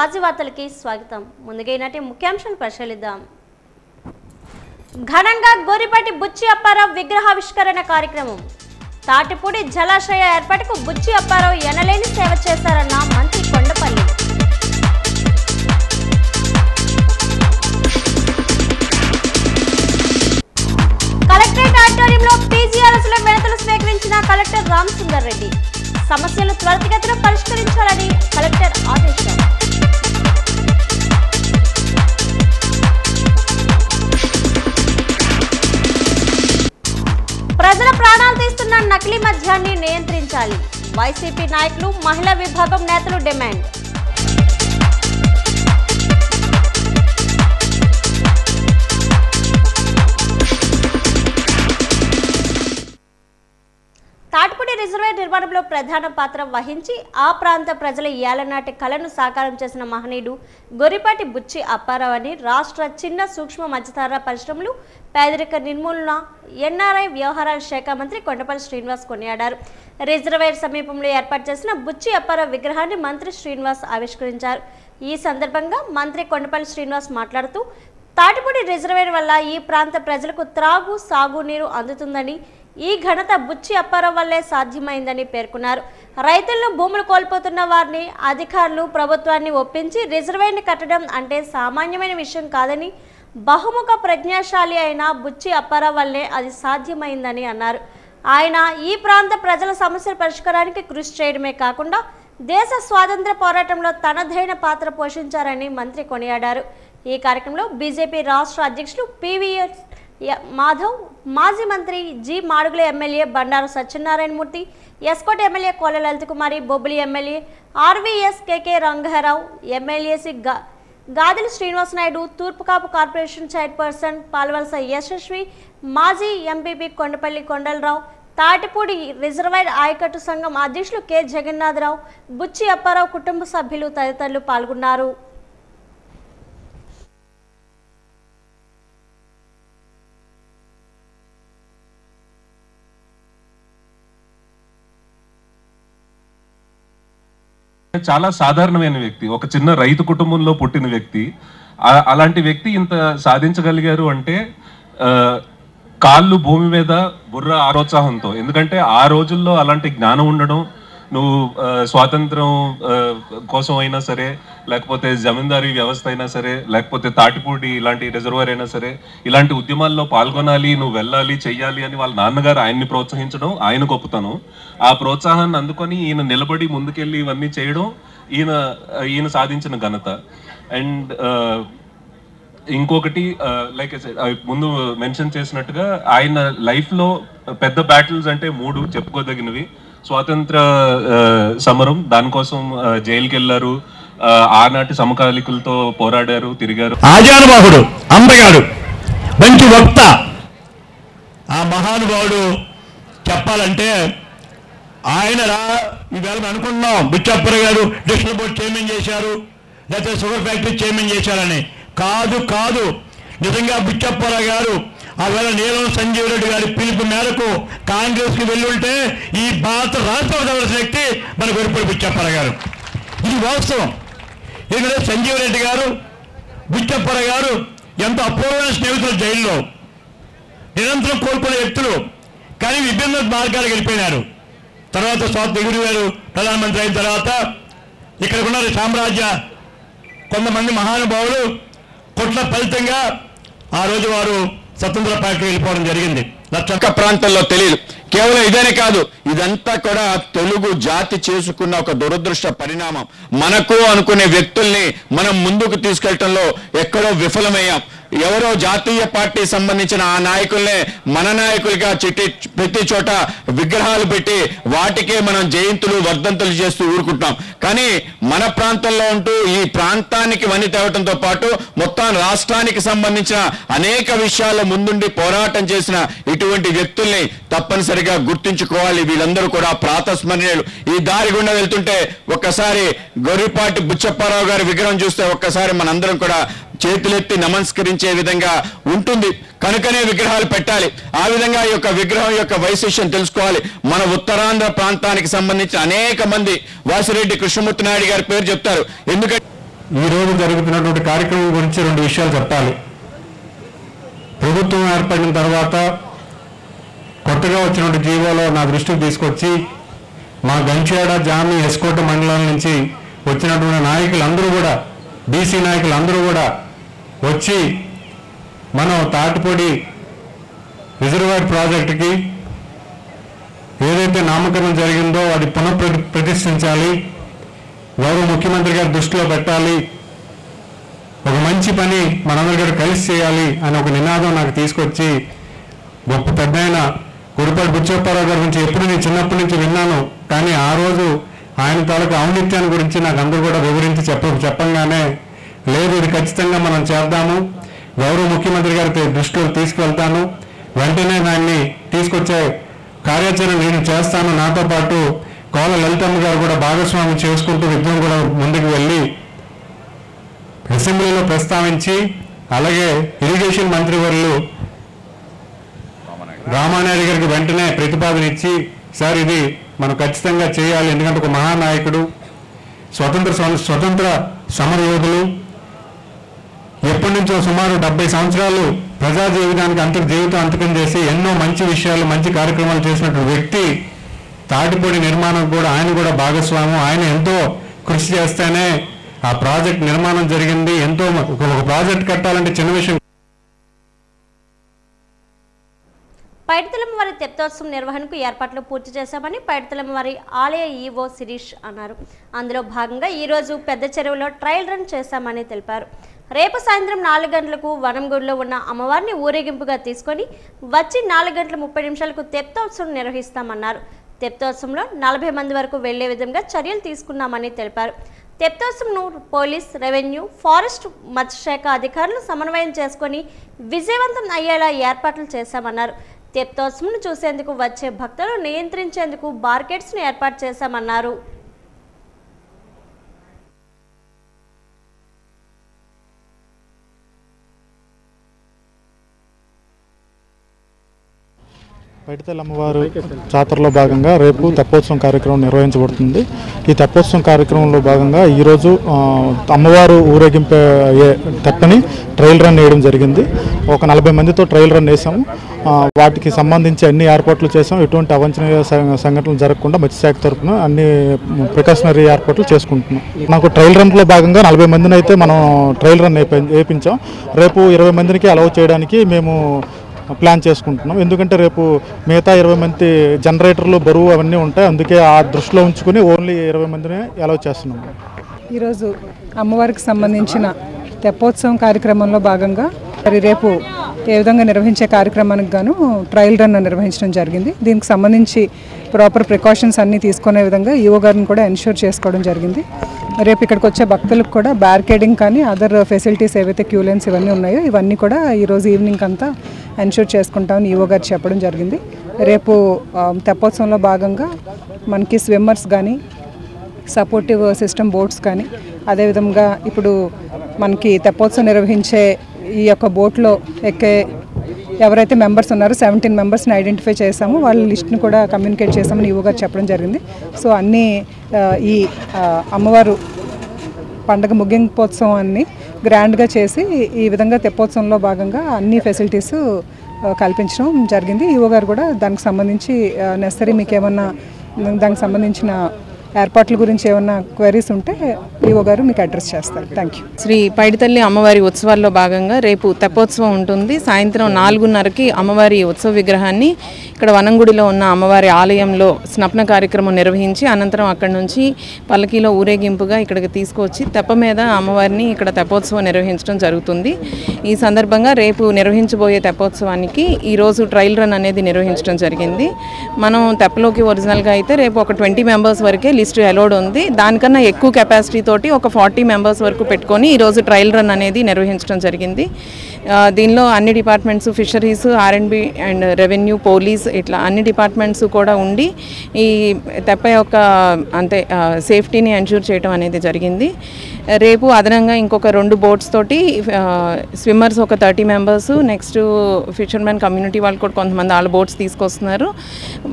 వాజీ వార్తలకి స్వాగతం. ముందుగా ఈనాటి ముఖ్యాంశాలు పరిశీలిద్దాం. ఘనంగా గోరిపాటి బుచ్చి అప్పారావు విగ్రహావిష్కరణ కార్యక్రమం. తాటిపూడి జలాశయ ఏర్పాటుకు బుచ్చి అప్పారావు ఎనలేని సేవ చేశారన్న మంత్రి కొండపల్లి. కలెక్టరేట్ ఆడిటోరియంలో పీజీఆర్ఎస్ లో వినతులు స్వీకరించిన కలెక్టర్ రామ్ సుందర్ రెడ్డి. సమస్యలు త్వరితగతిన పరిష్కరించాలని కలెక్టర్ ఆదేశం. ప్రజల ప్రాణాలు తీస్తున్న నకిలీ మద్యాన్ని నియంత్రించాలి. వైసీపీ నాయకులు, మహిళా విభాగం నేతలు డిమాండ్. తాటిపూడి రిజర్వాయర్ నిర్మాణంలో ప్రధాన పాత్ర వహించి ఆ ప్రాంత ప్రజల ఏళ్లనాటి కళను సాకారం చేసిన మహనీయుడు గొరిపాటి బుచ్చి అప్పారావు అని రాష్ట్ర చిన్న సూక్ష్మ మధ్యతరహా పరిశ్రమలు, పేదరిక నిర్మూలన, ఎన్ఆర్ఐ వ్యవహారాల శాఖ మంత్రి కొండపల్లి శ్రీనివాస్ కొనియాడారు. రిజర్వాయర్ సమీపంలో ఏర్పాటు చేసిన బుచ్చి అప్పారావు విగ్రహాన్ని మంత్రి శ్రీనివాస్ ఆవిష్కరించారు. ఈ సందర్భంగా మంత్రి కొండపల్లి శ్రీనివాస్ మాట్లాడుతూ, తాటిపూడి రిజర్వాయర్ వల్ల ఈ ప్రాంత ప్రజలకు త్రాగు, సాగునీరు అందుతుందని, ఈ ఘనత బుచ్చి అప్పారావు వల్లే సాధ్యమైందని పేర్కొన్నారు. రైతులను భూములు కోల్పోతున్న వారిని అధికారులు ప్రభుత్వాన్ని ఒప్పించి రిజర్వాయర్ని కట్టడం అంటే సామాన్యమైన విషయం కాదని, బహుముఖ ప్రజ్ఞాశాలి అయిన బుచ్చి అప్పారావు వల్లే అది సాధ్యమైందని అన్నారు. ఆయన ఈ ప్రాంత ప్రజల సమస్యల పరిష్కారానికి కృషి చేయడమే కాకుండా దేశ స్వాతంత్ర పోరాటంలో తనదైన పాత్ర పోషించారని మంత్రి కొనియాడారు. ఈ కార్యక్రమంలో బీజేపీ రాష్ట్ర అధ్యక్షులు పివిఎస్ మాధవ్, మాజీ మంత్రి జి మాడుగుల ఎమ్మెల్యే బండారు సత్యనారాయణమూర్తి, ఎస్కోట్ MLA Kola Lalitha Kumari, Bobbili MLA RVS KK Rangarao, MLC Gadili Srinivas Naidu, తూర్పుకాపు కార్పొరేషన్ చైర్పర్సన్ పాల్వలస యశస్వి, మాజీ ఎంపీపీ కొండపల్లి కొండలరావు, తాటిపూడి రిజర్వాయర్ ఆయకట్టు సంఘం అధ్యక్షులు కె జగన్నాథరావు, బుచ్చి అప్పారావు కుటుంబ సభ్యులు తదితరులు పాల్గొన్నారు. చాలా సాధారణమైన వ్యక్తి, ఒక చిన్న రైతు కుటుంబంలో పుట్టిన వ్యక్తి. అలాంటి వ్యక్తి ఇంత సాధించగలిగారు అంటే కాళ్ళు భూమి మీద, బుర్ర ఆరోత్సాహంతో. ఎందుకంటే ఆ రోజుల్లో అలాంటి జ్ఞానం ఉండడం, నువ్వు స్వాతంత్రం కోసం అయినా సరే, లేకపోతే జమీందారీ వ్యవస్థ అయినా సరే, లేకపోతే తాటిపూడి ఇలాంటి రిజర్వాయర్ అయినా సరే, ఇలాంటి ఉద్యమాల్లో పాల్గొనాలి, నువ్వు వెళ్ళాలి, చెయ్యాలి అని వాళ్ళ నాన్నగారు ఆయన్ని ప్రోత్సహించడం ఆయన గొప్పతనం. ఆ ప్రోత్సాహాన్ని అందుకొని ఈయన నిలబడి ముందుకెళ్ళి ఇవన్నీ చేయడం ఈయన సాధించిన ఘనత. అండ్ ఇంకొకటి, లైక్ ముందు మెన్షన్ చేసినట్టుగా ఆయన లైఫ్లో పెద్ద బ్యాటిల్స్ అంటే 3 చెప్పుకోదగినవి. స్వాతంత్ర సమరం, దానికోసం జైలుకి వెళ్ళారు, ఆనాటి సమకాలికులతో పోరాడారు, తిరిగారు. ఆజానుబాహుడు, అందగాడు, మంచి వక్త. ఆ మహానుభావుడు చెప్పాలంటే ఆయన ఈవేళ అనుకుంటున్నాం బుచ్చి అప్పారావు గారు డిస్ట్రిక్ట్ బోర్డు చైర్మన్ చేశారు, లేకపోతే షుగర్ ఫ్యాక్టరీ చైర్మన్ చేశారని. కాదు, నిజంగా బుచ్చి అప్పారావు గారు ఆవేళ నీలం సంజీవ్ రెడ్డి గారి పిలుపు మేరకు కాంగ్రెస్ కి వెళ్ళుంటే ఈ భారత రాష్ట్రపతి వ్యక్తి మన గొరిపాటి బుచ్చి అప్పారావు గారు. ఇది వాస్తవం. ఎందుకంటే సంజీవ్ రెడ్డి గారు, బుచ్చి అప్పారావు గారు ఎంతో అపూర్వమైన స్నేహితులు, జైల్లో నిరంతరం కోల్పోయిన వ్యక్తులు, కానీ విభిన్న మార్గాలకు వెళ్ళిపోయినారు. తర్వాత నెహ్రూ గారు ప్రధానమంత్రి అయిన తర్వాత ఇక్కడ ఉన్న సామ్రాజ్య కొంతమంది మహానుభావులు కొట్ల ఫలితంగా ఆ రోజు వారు స్వతంత్ర పార్టీకి వెళ్ళిపోవడం జరిగింది. లక్ష ప్రాంతాల్లో తెలియదు. కేవలం ఇదేనే కాదు, ఇదంతా కూడా తెలుగు జాతి చేసుకున్న ఒక దురదృష్ట పరిణామం. మనకు అనుకునే వ్యక్తుల్ని మనం ముందుకు తీసుకెళ్లడంలో ఎక్కడో విఫలమయ్యాం. ఎవరో జాతీయ పార్టీ సంబంధించిన ఆ నాయకుల్నే మన నాయకులుగా ప్రతి చోట విగ్రహాలు పెట్టి వాటికే మనం జయంతులు, వర్ధంతులు చేస్తూ ఊరుకుంటున్నాం. కానీ మన ప్రాంతంలో ఉంటూ ఈ ప్రాంతానికి వని తేవటంతో పాటు మొత్తం రాష్ట్రానికి సంబంధించిన అనేక విషయాల్లో ముందుండి పోరాటం చేసిన ఇటువంటి వ్యక్తుల్ని తప్పనిసరిగా గుర్తుంచుకోవాలి. వీళ్ళందరూ కూడా ప్రాతస్మరణీయులు. ఈ దారి గుండా వెళ్తుంటే ఒక్కసారి గొరిపాటి బుచ్చి అప్పారావు గారి విగ్రహం చూస్తే ఒక్కసారి మనందరం కూడా చేతులెత్తి నమస్కరించే విధంగా ఉంటుంది. కనుకనే విగ్రహాలు పెట్టాలి. ఆ విధంగా ఈ యొక్క విగ్రహం యొక్క వైశిష్ట్యం తెలుసుకోవాలి. మన ఉత్తరాంధ్ర ప్రాంతానికి సంబంధించిన అనేక మంది వాసిరెడ్డి కృష్ణమూర్తి నాయుడు గారి పేరు చెప్తారు. ఎందుకంటే ఈరోజు జరుగుతున్నటువంటి కార్యక్రమం గురించి 2 విషయాలు చెప్పాలి. ప్రభుత్వం ఏర్పడిన తర్వాత కొత్తగా వచ్చినటువంటి జీవోలో నా దృష్టికి తీసుకొచ్చి మా గంచేడ, జామి, ఎస్కోట మండలాల నుంచి వచ్చినటువంటి నాయకులందరూ కూడా, బీసీ నాయకులందరూ కూడా వచ్చి మనం తాటిపొడి రిజర్వాయర్ ప్రాజెక్టుకి ఏదైతే నామకరణం జరిగిందో అది పునఃప్రతిష్ఠించాలి, గౌరవ ముఖ్యమంత్రి గారి దృష్టిలో పెట్టాలి, ఒక మంచి పని మనందరికీ కలిసి చేయాలి అని ఒక నినాదం నాకు తీసుకొచ్చి గొప్ప పెద్దయిన గుడిపాటి బుచ్చప్పారావు గారి గురించి ఎప్పుడు నేను చిన్నప్పటి నుంచి విన్నాను. కానీ ఆ రోజు ఆయన తాలూకు ఔన్నత్యాన్ని గురించి నాకు అందరూ కూడా వివరించి చెప్పంగానే లేదు, ఇది ఖచ్చితంగా మనం చేద్దాము, గౌరవ ముఖ్యమంత్రి గారి దృష్టిలో తీసుకువెళ్తాను, వెంటనే దాన్ని తీసుకొచ్చే కార్యాచరణ నేను చేస్తాను, నాతో పాటు కోల లలితమ్మ గారు కూడా భాగస్వామ్యం చేసుకుంటూ యుద్ధం కూడా ముందుకు వెళ్ళి అసెంబ్లీలో ప్రస్తావించి, అలాగే ఇరిగేషన్ మంత్రివర్యులు రామానాయుడు గారికి వెంటనే ప్రతిపాదన ఇచ్చి, సార్ ఇది మనం ఖచ్చితంగా చేయాలి, ఎందుకంటే ఒక మహానాయకుడు, స్వతంత్ర సమరయోధులు, ఎప్పటి నుంచో సుమారు 70 సంవత్సరాలు ప్రజా జీవితానికి జీవితం అంతకం చేసి ఎన్నో మంచి విషయాలు, మంచి కార్యక్రమాలు చేసినటువంటి వ్యక్తి, తాటిపొడి నిర్మాణం కూడా ఆయన కూడా భాగస్వామ్యం, ఆయన ఎంతో కృషి చేస్తేనే ఆ ప్రాజెక్ట్ నిర్మాణం జరిగింది. ఎంతో ఒక ప్రాజెక్ట్ కట్టాలంటే చిన్న విషయం. పైడితల్లమ్మవారి తెప్పోత్సవం నిర్వహణకు ఏర్పాట్లు పూర్తి చేశామని పైడితల్లమ్మవారి ఆలయ ఈవో శిరీష్ అన్నారు. అందులో భాగంగా ఈరోజు పెద్ద చెరువులో ట్రయల్ రన్ చేశామని తెలిపారు. రేపు సాయంత్రం 4 గంటలకు వనంగూడులో ఉన్న అమ్మవారిని ఊరేగింపుగా తీసుకొని వచ్చి 4 గంటల 30 నిమిషాలకు తెప్పోత్సవం నిర్వహిస్తామన్నారు. తెప్పోత్సవంలో 40 మంది వరకు వెళ్లే విధంగా చర్యలు తీసుకున్నామని తెలిపారు. తెప్పోత్సవంను పోలీస్, రెవెన్యూ, ఫారెస్ట్, మత్స్యశాఖ అధికారులు సమన్వయం చేసుకొని విజయవంతం అయ్యేలా ఏర్పాట్లు చేశామన్నారు. తెప్పోత్సవం చూసేందుకు వచ్చే భక్తులను నియంత్రించేందుకు బార్కెట్స్ను ఏర్పాటు చేశామన్నారు. పైడితల్లి అమ్మవారు జాతరలో భాగంగా రేపు తెప్పోత్సవం కార్యక్రమం నిర్వహించబడుతుంది. ఈ తెప్పోత్సవం కార్యక్రమంలో భాగంగా ఈరోజు అమ్మవారు ఊరేగింపే తెప్పని ట్రయల్ రన్ వేయడం జరిగింది. ఒక 40 మందితో ట్రయల్ రన్ వేసాము. వాటికి సంబంధించి అన్ని ఏర్పాట్లు చేసాం. ఎటువంటి అవాంఛనీయ సంఘటనలు జరగకుండా మత్స్యశాఖ తరఫున అన్ని ప్రికాషనరీ ఏర్పాట్లు చేసుకుంటున్నాం. నాకు ట్రయల్ రన్లో భాగంగా 40 మందిని అయితే మనం ట్రయల్ రన్ వేయించాం. రేపు 20 మందికి అలౌ చేయడానికి మేము ప్లాన్ చేసుకుంటున్నాం. ఎందుకంటే రేపు మిగతా 20 మంది జనరేటర్లు బరువు అవన్నీ ఉంటాయి. అందుకే ఆ దృష్టిలో ఉంచుకొని ఓన్లీ 20 మందిని అలౌ చేస్తున్నాం. ఈరోజు అమ్మవారికి సంబంధించిన తెప్పోత్సవం కార్యక్రమంలో భాగంగా మరి రేపు ఏ విధంగా నిర్వహించే కార్యక్రమానికి గాను ట్రయల్ రన్ నిర్వహించడం జరిగింది. దీనికి సంబంధించి ప్రాపర్ ప్రికాషన్స్ అన్నీ తీసుకునే విధంగా ఈవో గారిని కూడా ఎన్ష్యూర్ చేసుకోవడం జరిగింది. రేపు ఇక్కడికి వచ్చే భక్తులకు కూడా బ్యారికేడింగ్ కానీ అదర్ ఫెసిలిటీస్ ఏవైతే క్యూ లైన్స్ ఇవన్నీ ఉన్నాయో ఇవన్నీ కూడా ఈరోజు ఈవినింగ్ అంతా ఎన్ష్యూర్ చేసుకుంటామని ఈవో గారు చెప్పడం జరిగింది. రేపు తెప్పోత్సవంలో భాగంగా మనకి స్విమ్మర్స్ కానీ, సపోర్టివ్ సిస్టమ్ బోట్స్ కానీ, అదేవిధంగా ఇప్పుడు మనకి తెప్పోత్సవం నిర్వహించే ఈ యొక్క బోట్లో ఎక్కే ఎవరైతే మెంబర్స్ ఉన్నారో 17 మెంబర్స్ని ఐడెంటిఫై చేసాము. వాళ్ళ లిస్ట్ని కూడా కమ్యూనికేట్ చేసామని ఈవో గారు చెప్పడం జరిగింది. సో అన్నీ ఈ అమ్మవారు పండగ ముగింపోత్సవాన్ని గ్రాండ్గా చేసి ఈ విధంగా తెప్పోత్సవంలో భాగంగా అన్ని ఫెసిలిటీస్ కల్పించడం జరిగింది. ఈవో గారు కూడా దానికి సంబంధించి నెసరీ మీకు ఏమన్నా దానికి సంబంధించిన ఏర్పాట్ల గురించి ఏమన్నా క్వైరీస్ ఉంటే ఈవో గారు మీకు అడ్రస్ చేస్తారు. Thank you. శ్రీ పైడితల్లి అమ్మవారి ఉత్సవాల్లో భాగంగా రేపు తెప్పోత్సవం ఉంటుంది. సాయంత్రం 4:30కి అమ్మవారి ఉత్సవ విగ్రహాన్ని ఇక్కడ వనంగుడిలో ఉన్న అమ్మవారి ఆలయంలో స్నపన కార్యక్రమం నిర్వహించి అనంతరం అక్కడి నుంచి పల్లకీలో ఊరేగింపుగా ఇక్కడికి తీసుకొచ్చి తెప్ప మీద అమ్మవారిని ఇక్కడ తెప్పోత్సవం నిర్వహించడం జరుగుతుంది. ఈ సందర్భంగా రేపు నిర్వహించబోయే తెప్పోత్సవానికి ఈరోజు ట్రయల్ రన్ అనేది నిర్వహించడం జరిగింది. మనం తెప్పలోకి ఒరిజినల్గా అయితే రేపు ఒక 20 మెంబర్స్ వరకే లిస్ట్ అలౌడ్ ఉంది. దానికన్నా ఎక్కువ కెపాసిటీ తోటి ఒక 40 మెంబర్స్ వరకు పెట్టుకొని ఈరోజు ట్రయల్ రన్ అనేది నిర్వహించడం జరిగింది. దీనిలో అన్ని departments, fisheries, R&B and revenue, police ఇట్లా అన్ని డిపార్ట్మెంట్స్ కూడా ఉండి ఈ తెప్ప యొక్క సేఫ్టీని ఎన్ష్యూర్ చేయడం అనేది జరిగింది. రేపు అదనంగా ఇంకొక 2 బోట్స్ తోటి స్విమ్మర్స్ ఒక 30 మెంబర్స్, నెక్స్ట్ ఫిషర్మెన్ కమ్యూనిటీ వాళ్ళు కూడా కొంతమంది వాళ్ళ బోట్స్ తీసుకొస్తున్నారు.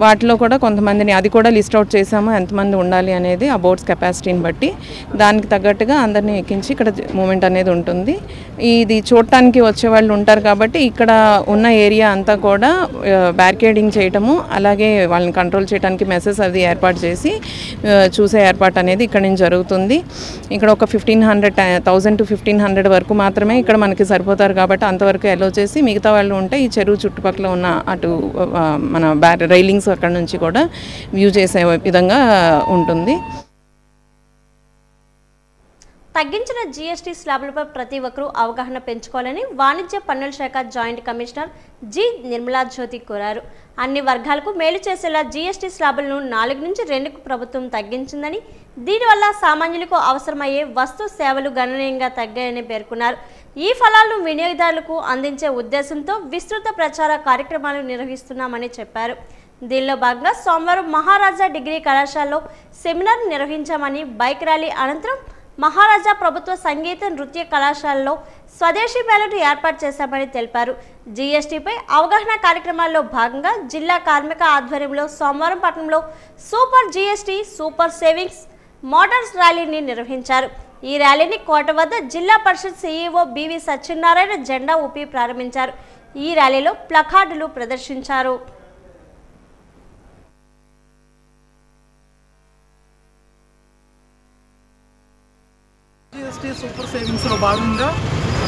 వాటిలో కూడా కొంతమందిని అది కూడా లిస్ట్ అవుట్ చేసాము ఎంతమంది ఉండాలి ఉండాలి అనేది ఆ బోట్స్ కెపాసిటీని బట్టి దానికి తగ్గట్టుగా అందరినీ ఎక్కించి ఇక్కడ మూమెంట్ అనేది ఉంటుంది. ఇది చూడటానికి వచ్చే వాళ్ళు ఉంటారు కాబట్టి ఇక్కడ ఉన్న ఏరియా అంతా కూడా బ్యారికేడింగ్ చేయటము, అలాగే వాళ్ళని కంట్రోల్ చేయడానికి మెసేజ్ అది ఏర్పాటు చేసి చూసే ఏర్పాటు అనేది ఇక్కడ నుంచి జరుగుతుంది. ఇక్కడ ఒక 1000 to 1500 వరకు మాత్రమే ఇక్కడ మనకి సరిపోతారు కాబట్టి అంతవరకు అలో చేసి మిగతా వాళ్ళు ఉంటే ఈ చెరువు చుట్టుపక్కల ఉన్న అటు మన రైలింగ్స్ అక్కడ నుంచి కూడా వ్యూ చేసే విధంగా ఉంటుంది. తగ్గించిన జీఎస్టీ స్లాబులపై ప్రతి ఒక్కరూ అవగాహన పెంచుకోవాలని వాణిజ్య పన్నుల శాఖ జాయింట్ కమిషనర్ జి నిర్మలా జ్యోతి కోరారు. అన్ని వర్గాలకు మేలు చేసేలా జీఎస్టీ స్లాబులను 4 నుంచి 2కు ప్రభుత్వం తగ్గించిందని, దీనివల్ల సామాన్యులకు అవసరమయ్యే వస్తు సేవలు గణనీయంగా తగ్గాయని పేర్కొన్నారు. ఈ ఫలాలను వినియోగదారులకు అందించే ఉద్దేశంతో విస్తృత ప్రచార కార్యక్రమాలు నిర్వహిస్తున్నామని చెప్పారు. దీనిలో భాగంగా సోమవారం మహారాజా డిగ్రీ కళాశాలలో సెమినార్ నిర్వహించామని, బైక్ ర్యాలీ అనంతరం మహారాజా ప్రభుత్వ సంగీత నృత్య కళాశాలలో స్వదేశీ మేళను ఏర్పాటు చేశామని తెలిపారు. జీఎస్టీపై అవగాహన కార్యక్రమాల్లో భాగంగా జిల్లా కార్మిక ఆధ్వర్యంలో సోమవారం పట్టణంలో super GST super savings Motors ర్యాలీని నిర్వహించారు. ఈ ర్యాలీని కోట వద్ద జిల్లా పరిషత్ సీఈఓ బివి సత్యనారాయణ జెండా ఊపి ప్రారంభించారు. ఈ ర్యాలీలో ప్లకార్డులు ప్రదర్శించారు. జీఎస్టీ సూపర్ సేవింగ్స్లో భాగంగా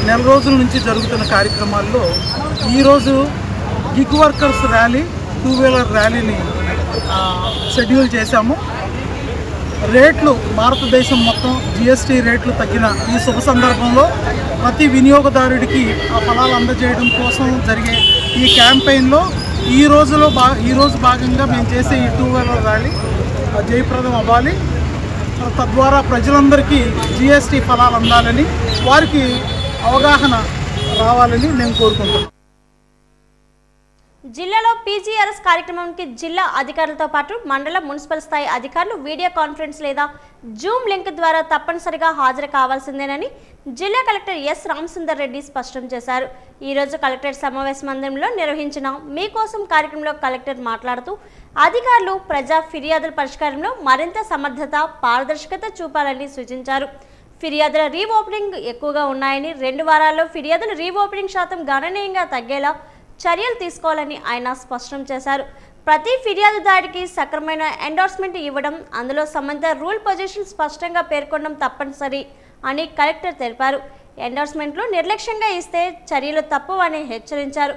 నెల రోజుల నుంచి జరుగుతున్న కార్యక్రమాల్లో ఈరోజు గిగ్ వర్కర్స్ ర్యాలీ, 2-వీలర్ ర్యాలీని షెడ్యూల్ చేశాము. రేట్లు భారతదేశం మొత్తం జీఎస్టీ రేట్లు తగ్గిన ఈ శుభ సందర్భంలో ప్రతి వినియోగదారుడికి ఆ ఫలాలు అందజేయడం కోసం జరిగే ఈ క్యాంపెయిన్లో ఈ రోజు భాగంగా మేము చేసే ఈ 2-వీలర్ ర్యాలీ జయప్రదం అవ్వాలి. తద్వారా ప్రజలందరికీ జీఎస్టీ ఫలాలు అందాలని, వారికి అవగాహన రావాలని మేము కోరుకుంటున్నాం. జిల్లాలో పీజీఆర్ఎస్ కార్యక్రమానికి జిల్లా అధికారులతో పాటు మండల మున్సిపల్ స్థాయి అధికారులు వీడియో కాన్ఫరెన్స్ లేదా జూమ్ లింక్ ద్వారా తప్పనిసరిగా హాజరు కావాల్సిందేనని జిల్లా కలెక్టర్ ఎస్ రామసుందర్ రెడ్డి స్పష్టం చేశారు. ఈరోజు కలెక్టరేట్ సమావేశ మందిరంలో నిర్వహించిన మీకోసం కార్యక్రమంలో కలెక్టర్ మాట్లాడుతూ అధికారులు ప్రజా ఫిర్యాదుల పరిష్కారంలో మరింత సమర్థత, పారదర్శకత చూపాలని సూచించారు. ఫిర్యాదుల రీఓపెనింగ్ ఎక్కువగా ఉన్నాయని, 2 వారాల్లో ఫిర్యాదుల రీఓపెనింగ్ శాతం గణనీయంగా తగ్గేలా చర్యలు తీసుకోవాలని ఆయన స్పష్టం చేశారు. ప్రతి ఫిర్యాదుదారుడికి సక్రమైన ఎండోర్స్మెంట్ ఇవ్వడం, అందులో సంబంధిత రూల్ పొజిషన్ స్పష్టంగా పేర్కొనడం తప్పనిసరి అని కలెక్టర్ తెలిపారు. ఎండోర్స్మెంట్లు నిర్లక్ష్యంగా ఇస్తే చర్యలు తప్పవని హెచ్చరించారు.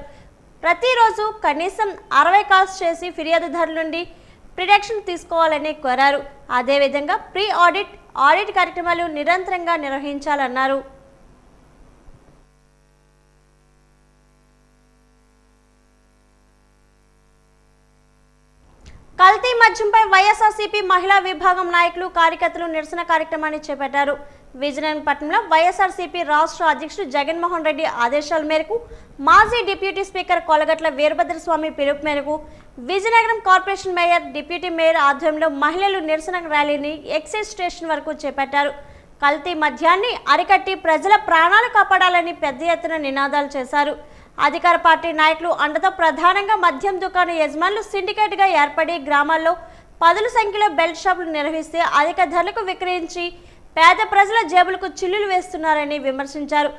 ప్రతిరోజు కనీసం 60 కాల్స్ చేసి ఫిర్యాదుదారుల నుండి ప్రిడక్షన్ తీసుకోవాలని కోరారు. అదేవిధంగా ప్రీ ఆడిట్ కార్యక్రమాలు నిరంతరంగా నిర్వహించాలన్నారు. కల్తీ మద్యంపై వైఎస్ఆర్సీపీ మహిళా విభాగం నాయకులు, కార్యకర్తలు నిరసన కార్యక్రమాన్ని చేపట్టారు. విజయనగరంపట్నంలో వైఎస్ఆర్సీపీ రాష్ట్ర అధ్యక్షుడు జగన్మోహన్ రెడ్డి ఆదేశాల మేరకు మాజీ డిప్యూటీ స్పీకర్ కొలగట్ల వీరభద్రస్వామి పిలుపు మేరకు Vizianagaram corporation mayor, deputy mayor ఆధ్వర్యంలో మహిళలు నిరసన ర్యాలీని ఎక్సైజ్ స్టేషన్ వరకు చేపట్టారు. కల్తీ మద్యాన్ని అరికట్టి ప్రజల ప్రాణాలు కాపాడాలని పెద్ద ఎత్తున నినాదాలు చేశారు. అధికార పార్టీ నాయకులు అండతో ప్రధానంగా మద్యం దుకాణ యజమానులు సిండికేట్గా ఏర్పడి గ్రామాల్లో పదుల సంఖ్యలో బెల్ట్ షాపులు నిర్వహిస్తే అధిక ధరలకు విక్రయించి పేద ప్రజల జేబులకు చిల్లులు వేస్తున్నారని విమర్శించారు.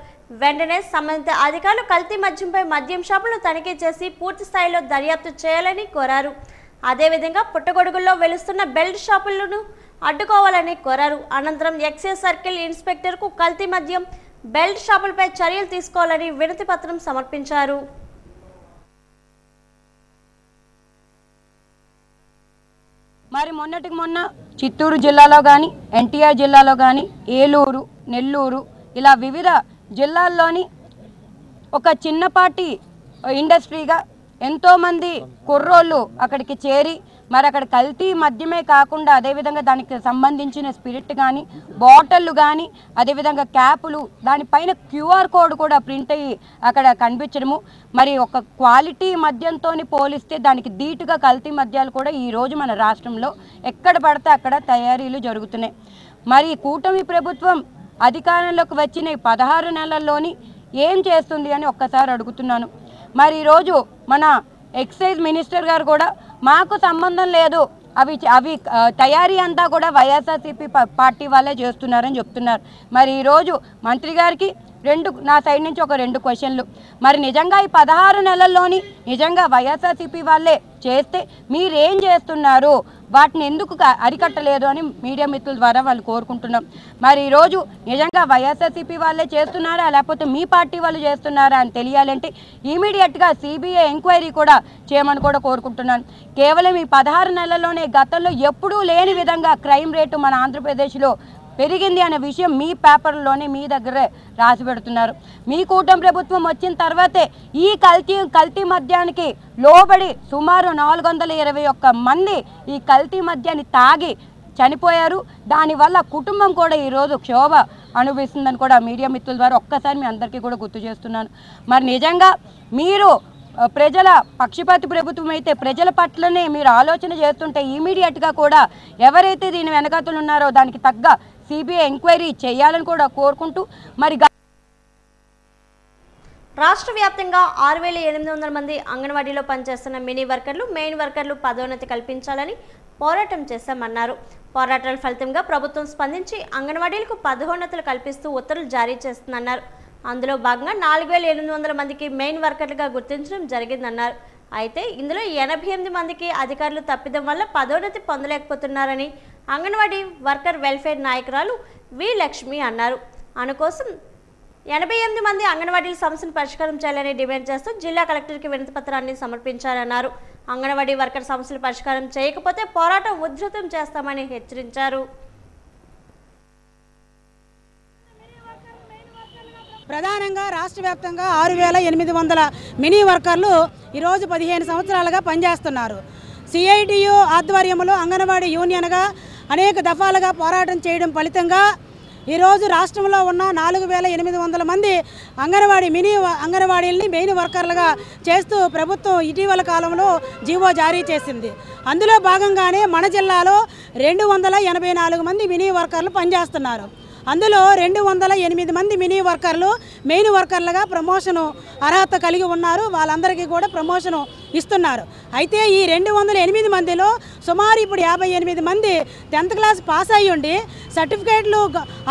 వెంటనే సంబంధిత అధికారులు కల్తీ మద్యంపై మద్యం షాపులను తనిఖీ చేసి పూర్తి స్థాయిలో దర్యాప్తు చేయాలని కోరారు. అదేవిధంగా పుట్టగొడుగుల్లో వెలుస్తున్న బెల్ట్ షాపులను అడ్డుకోవాలని కోరారు. అనంతరం ఎక్సైజ్ సర్కిల్ ఇన్స్పెక్టర్కు కల్తీ మద్యం, బెల్ట్ షాపులపై చర్యలు తీసుకోవాలని వినతి పత్రం సమర్పించారు. మరి మొన్నటికి మొన్న చిత్తూరు జిల్లాలో కానీ, ఎన్టీఆర్ జిల్లాలో కానీ, ఏలూరు, నెల్లూరు ఇలా వివిధ జిల్లాల్లోని ఒక చిన్నపాటి ఇండస్ట్రీగా ఎంతోమంది కుర్రోళ్ళు అక్కడికి చేరి మరి అక్కడ కల్తీ మద్యమే కాకుండా అదేవిధంగా దానికి సంబంధించిన స్పిరిట్ కానీ, బాటిళ్ళు కానీ, అదేవిధంగా క్యాపులు, దానిపైన QR కోడ్ కూడా ప్రింట్ అయ్యి అక్కడ కనిపించడము. మరి ఒక క్వాలిటీ మద్యంతో పోలిస్తే దానికి ధీటుగా కల్తీ మద్యాలు కూడా ఈరోజు మన రాష్ట్రంలో ఎక్కడ పడితే అక్కడ తయారీలు జరుగుతున్నాయి. మరి కూటమి ప్రభుత్వం అధికారంలోకి వచ్చిన 16 నెలల్లోని ఏం చేస్తుంది అని ఒక్కసారి అడుగుతున్నాను. మరి ఈరోజు మన ఎక్సైజ్ మినిస్టర్ గారు కూడా మాకు సంబంధం లేదు, అవి అవి తయారీ అంతా కూడా వైఎస్ఆర్సీపీ పార్టీ వాళ్ళే చేస్తున్నారని చెప్తున్నారు. మరి ఈరోజు మంత్రి గారికి నా సైడ్ నుంచి ఒక 2 క్వశ్చన్లు. మరి నిజంగా ఈ 16 నెలల్లోని నిజంగా వైఎస్ఆర్సీపీ వాళ్ళే చేస్తే మీరేం చేస్తున్నారు, వాటిని ఎందుకు అరికట్టలేదు అని మీడియా మిత్రుల ద్వారా వాళ్ళు కోరుకుంటున్నాం. మరి ఈరోజు నిజంగా వైఎస్ఆర్సీపీ వాళ్ళే చేస్తున్నారా లేకపోతే మీ పార్టీ వాళ్ళు చేస్తున్నారా అని తెలియాలంటే ఇమీడియట్గా సిబిఐ ఎంక్వైరీ కూడా చేయమని కూడా కోరుకుంటున్నాను. కేవలం ఈ 16 నెలల్లోనే గతంలో ఎప్పుడూ లేని విధంగా క్రైమ్ రేటు మన ఆంధ్రప్రదేశ్లో పెరిగింది అనే విషయం మీ పేపర్లోనే మీ దగ్గరే రాసి పెడుతున్నారు. మీ కూటమి ప్రభుత్వం వచ్చిన తర్వాతే ఈ కల్తీ మద్యానికి లోబడి సుమారు 421 మంది ఈ కల్తీ మద్యాన్ని తాగి చనిపోయారు. దానివల్ల కుటుంబం కూడా ఈరోజు క్షోభ అనుభవిస్తుందని కూడా మీడియా మిత్రుల ద్వారా ఒక్కసారి మీ అందరికీ కూడా గుర్తు చేస్తున్నాను. మరి నిజంగా మీరు ప్రజల పక్షపాతి ప్రభుత్వం అయితే ప్రజల పట్లనే మీరు ఆలోచన చేస్తుంటే ఇమీడియట్గా కూడా ఎవరైతే దీని వెనకాతలు ఉన్నారో దానికి తగ్గ సిబిఐ ఎంక్వైరీ చేయాలని కూడా కోరుకుంటూ మరి రాష్ట్ర వ్యాప్తంగా 6,800 మంది అంగన్వాడీలో పనిచేస్తున్న మినీ వర్కర్లు, మెయిన్ వర్కర్లు పదోన్నతి కల్పించాలని పోరాటం చేశామన్నారు. పోరాటాల ఫలితంగా ప్రభుత్వం స్పందించి అంగన్వాడీలకు పదోన్నతులు కల్పిస్తూ ఉత్తర్వులు జారీ చేస్తుందన్నారు. అందులో భాగంగా 4,800 మందికి మెయిన్ వర్కర్లుగా గుర్తించడం జరిగిందన్నారు. అయితే ఇందులో 88 మందికి అధికారులు తప్పిదం వల్ల పదోన్నతి పొందలేకపోతున్నారని అంగన్వాడీ వర్కర్ వెల్ఫేర్ నాయకురాలు వి లక్ష్మి అన్నారు. అందుకోసం 88 మంది అంగన్వాడీల సమస్యను పరిష్కారం చేయాలని డిమాండ్ చేస్తూ జిల్లా కలెక్టర్కి వినతి పత్రాన్ని సమర్పించారన్నారు. అంగన్వాడీ వర్కర్ సమస్యలు పరిష్కారం చేయకపోతే పోరాటం ఉధృతం చేస్తామని హెచ్చరించారు. ప్రధానంగా రాష్ట్ర వ్యాప్తంగా 6,800 మినీ వర్కర్లు ఈరోజు 15 సంవత్సరాలుగా పనిచేస్తున్నారు. సిఐటియు ఆధ్వర్యంలో అంగన్వాడీ యూనియన్గా అనేక దఫాలుగా పోరాటం చేయడం ఫలితంగా ఈరోజు రాష్ట్రంలో ఉన్న 4,800 మంది అంగన్వాడీలని మెయిన్ వర్కర్లుగా చేస్తూ ప్రభుత్వం ఇటీవల కాలంలో జీవో జారీ చేసింది. అందులో భాగంగానే మన జిల్లాలో 284 మంది మినీ వర్కర్లు పనిచేస్తున్నారు. అందులో 208 మంది మినీ వర్కర్లు మెయిన్ వర్కర్లుగా ప్రమోషను అర్హత కలిగి ఉన్నారు. వాళ్ళందరికీ కూడా ప్రమోషను ఇస్తున్నారు. అయితే ఈ 208 మందిలో సుమారు ఇప్పుడు 58 మంది 10th క్లాస్ పాస్ అయ్యి ఉండి సర్టిఫికేట్లు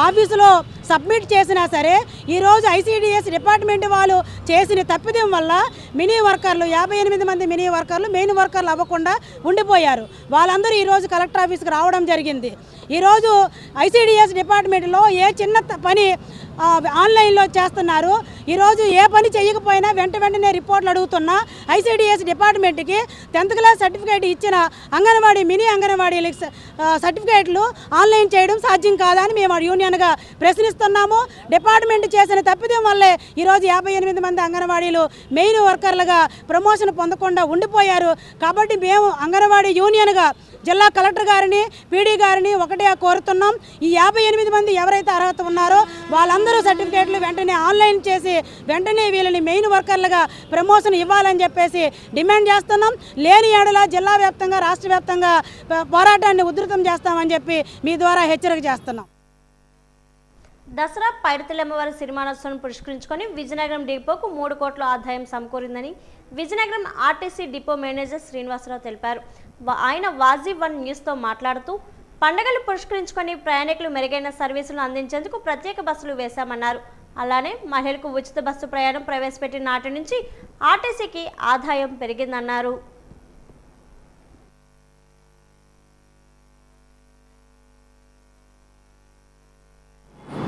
ఆఫీసులో సబ్మిట్ చేసినా సరే ఈరోజు ఐసిడిఎస్ డిపార్ట్మెంట్ వాళ్ళు చేసిన తప్పిదం వల్ల మినీ వర్కర్లు 58 మంది మినీ వర్కర్లు మెయిన్ వర్కర్లు అవ్వకుండా ఉండిపోయారు. వాళ్ళందరూ ఈరోజు కలెక్టర్ ఆఫీస్కి రావడం జరిగింది. ఈరోజు ఐసిడిఎస్ డిపార్ట్మెంట్లో ఏ చిన్న పని ఆన్లైన్లో చేస్తున్నారు. ఈరోజు ఏ పని చేయకపోయినా వెంటనే రిపోర్ట్లు అడుగుతున్నా ఐసిడిఎస్ డిపార్ట్మెంట్కి 10th క్లాస్ సర్టిఫికేట్ ఇచ్చిన మినీ అంగన్వాడీ సర్టిఫికేట్లు ఆన్లైన్ చేయడం సాధ్యం కాదని మేము యూనియన్గా ప్రశ్నిస్తున్నాము. డిపార్ట్మెంట్ చేసిన తప్పిదం వల్లే ఈరోజు 58 మంది అంగన్వాడీలు మెయిన్ వర్కర్లుగా ప్రమోషన్ పొందకుండా ఉండిపోయారు. కాబట్టి మేము అంగన్వాడీ యూనియన్గా జిల్లా కలెక్టర్ గారిని పీడీ గారిని ఒకటే కోరుతున్నాం. ఈ 58 మంది ఎవరైతే అర్హత ఉన్నారో వాళ్ళందరూ సర్టిఫికేట్లు వెంటనే ఆన్లైన్ చేసి వెంటనే వీళ్ళని మెయిన్ వర్కర్లుగా ప్రమోషన్ ఇవ్వాలని చెప్పేసి డిమాండ్ చేస్తున్నాం. లేని ఏడల జిల్లా వ్యాప్తంగా రాష్ట్ర వ్యాప్తంగా పోరాటాన్ని ఉధృతం చేస్తామని చెప్పి మీ ద్వారా హెచ్చరిక చేస్తున్నాం. దసరా పైడితల్లమ్మవారి సిరిమానోత్సవం పురస్కరించుకొని విజయనగరం డిపోకు 3 కోట్ల ఆదాయం సమకూరిందని Vizianagaram RTC depot manager Srinivasarao తెలిపారు. ఆయన వాజీ1 న్యూస్తో మాట్లాడుతూ పండుగలు పురస్కరించుకొని ప్రయాణికులు మెరుగైన సర్వీసులను అందించేందుకు ప్రత్యేక బస్సులు వేశామన్నారు. అలానే మహిళలకు ఉచిత బస్సు ప్రయాణం ప్రవేశపెట్టిన నాటి నుంచి ఆర్టీసీకి ఆదాయం పెరిగిందన్నారు.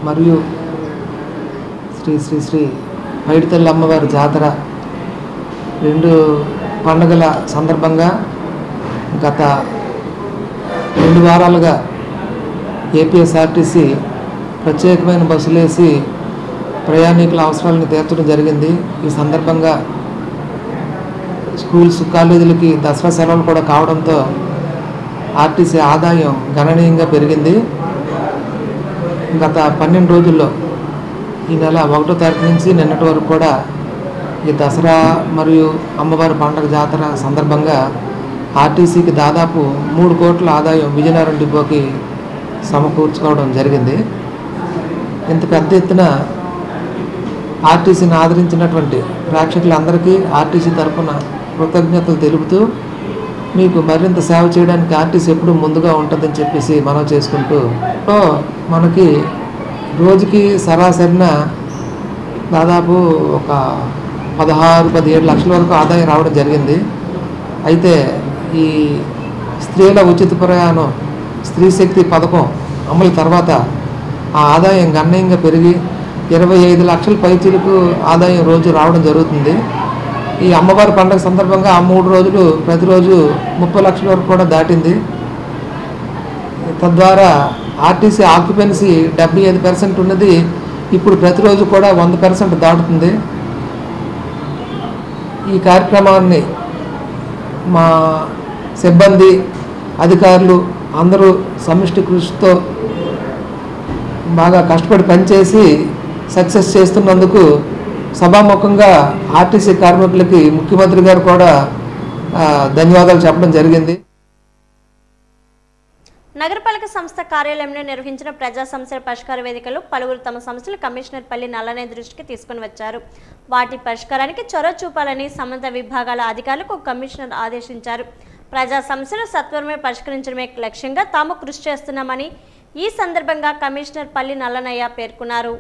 మరియు శ్రీ శ్రీ శ్రీ పైడితల్లి అమ్మవారి జాతర 2 పండుగల సందర్భంగా గత 2 వారాలుగా ఏపీఎస్ఆర్టీసీ ప్రత్యేకమైన బస్సులు వేసి ప్రయాణికుల అవసరాలను తీర్చడం జరిగింది. ఈ సందర్భంగా స్కూల్స్ కాలేజీలకి దసరా సెలవులు కూడా కావడంతో ఆర్టీసీ ఆదాయం గణనీయంగా పెరిగింది. గత 12 రోజుల్లో ఈ నెల 1వ తారీఖు నుంచి నిన్నటి వరకు కూడా ఈ దసరా మరియు అమ్మవారి పండుగ జాతర సందర్భంగా ఆర్టీసీకి దాదాపు 3 కోట్ల ఆదాయం విజయనగరం డిపోకి సమకూర్చుకోవడం జరిగింది. ఇంత పెద్ద ఎత్తున ఆర్టీసీని ఆదరించినటువంటి ప్రేక్షకులందరికీ ఆర్టీసీ తరఫున కృతజ్ఞతలు తెలుపుతూ మీకు మరింత సేవ చేయడానికి ఆర్టీసీ ఎప్పుడూ ముందుగా ఉంటుందని చెప్పేసి మనం చేసుకుంటూ మనకి రోజుకి సరాసరిన దాదాపు ఒక 16-17 లక్షల వరకు ఆదాయం రావడం జరిగింది. అయితే ఈ స్త్రీల ఉచిత ప్రయాణం స్త్రీ శక్తి పథకం అమలు తర్వాత ఆ ఆదాయం గణనీయంగా పెరిగి 25 లక్షల పైచీలకు ఆదాయం రోజు రావడం జరుగుతుంది. ఈ అమ్మవారి పండుగ సందర్భంగా ఆ 3 రోజులు ప్రతిరోజు 30 లక్షల వరకు కూడా దాటింది. తద్వారా ఆర్టీసీ ఆక్యుపెన్సీ 75% ఉన్నది ఇప్పుడు ప్రతిరోజు కూడా 100% దాటుతుంది. ఈ కార్యక్రమాన్ని మా సిబ్బంది అధికారులు అందరూ సమిష్టి కృషితో బాగా కష్టపడి పనిచేసి సక్సెస్ చేస్తున్నందుకు సభాముఖంగా ఆర్టీసీ కార్మికులకి ముఖ్యమంత్రి గారు కూడా ధన్యవాదాలు చెప్పడం జరిగింది. నగరపాలక సంస్థ కార్యాలయంలో నిర్వహించిన ప్రజా సమస్యల పరిష్కార వేదికలో పలువురు తమ సమస్యలు కమిషనర్ పల్లి నల్లనే దృష్టికి తీసుకుని వచ్చారు. వాటి పరిష్కారానికి చొరవ చూపాలని సంబంధిత విభాగాల అధికారులకు కమిషనర్ ఆదేశించారు. ప్రజా సమస్యలు సత్వరమే పరిష్కరించడమే లక్ష్యంగా తాము కృషి చేస్తున్నామని ఈ సందర్భంగా కమిషనర్ పల్లి నల్లనయ్య పేర్కొన్నారు.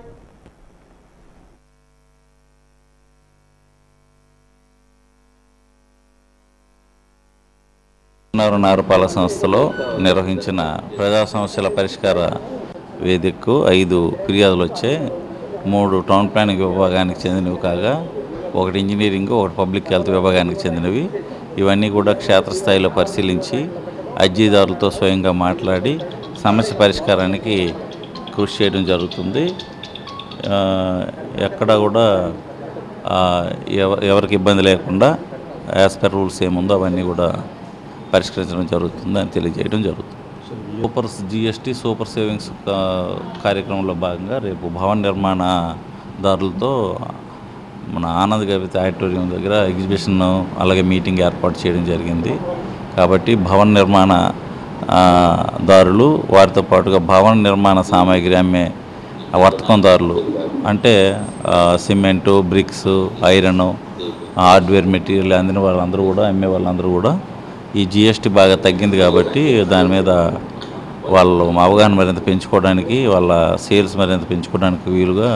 నగరపాలక సంస్థలో నిర్వహించిన ప్రజా సమస్యల పరిష్కార వేదికకు 5 ఫిర్యాదులు వచ్చాయి. 3 టౌన్ ప్లానింగ్ విభాగానికి చెందినవి కాగా 1 ఇంజనీరింగ్, 1 పబ్లిక్ హెల్త్ విభాగానికి చెందినవి. ఇవన్నీ కూడా క్షేత్రస్థాయిలో పరిశీలించి అర్జీదారులతో స్వయంగా మాట్లాడి సమస్య పరిష్కారానికి కృషి చేయడం జరుగుతుంది. ఎక్కడ కూడా ఎవరికి ఇబ్బంది లేకుండా యాజ్ పర్ రూల్స్ ఏముందో అవన్నీ కూడా పరిష్కరించడం జరుగుతుంది అని తెలియజేయడం జరుగుతుంది. జీఎస్టీ సూపర్ సేవింగ్స్ కార్యక్రమంలో భాగంగా రేపు భవన నిర్మాణదారులతో మన ఆనంద్ కవిత ఆడిటోరియం దగ్గర ఎగ్జిబిషన్ అలాగే మీటింగ్ ఏర్పాటు చేయడం జరిగింది. కాబట్టి భవన నిర్మాణ దారులు వారితో పాటుగా భవన నిర్మాణ సామాగ్రి అమ్మే వర్తకందారులు అంటే cement, bricks, iron, hardware material అందిన వాళ్ళందరూ కూడా అమ్మే వాళ్ళందరూ కూడా ఈ జిఎస్టీ బాగా తగ్గింది కాబట్టి దాని మీద వాళ్ళు అవగాహన మరింత పెంచుకోవడానికి, వాళ్ళ సేల్స్ మరింత పెంచుకోవడానికి వీలుగా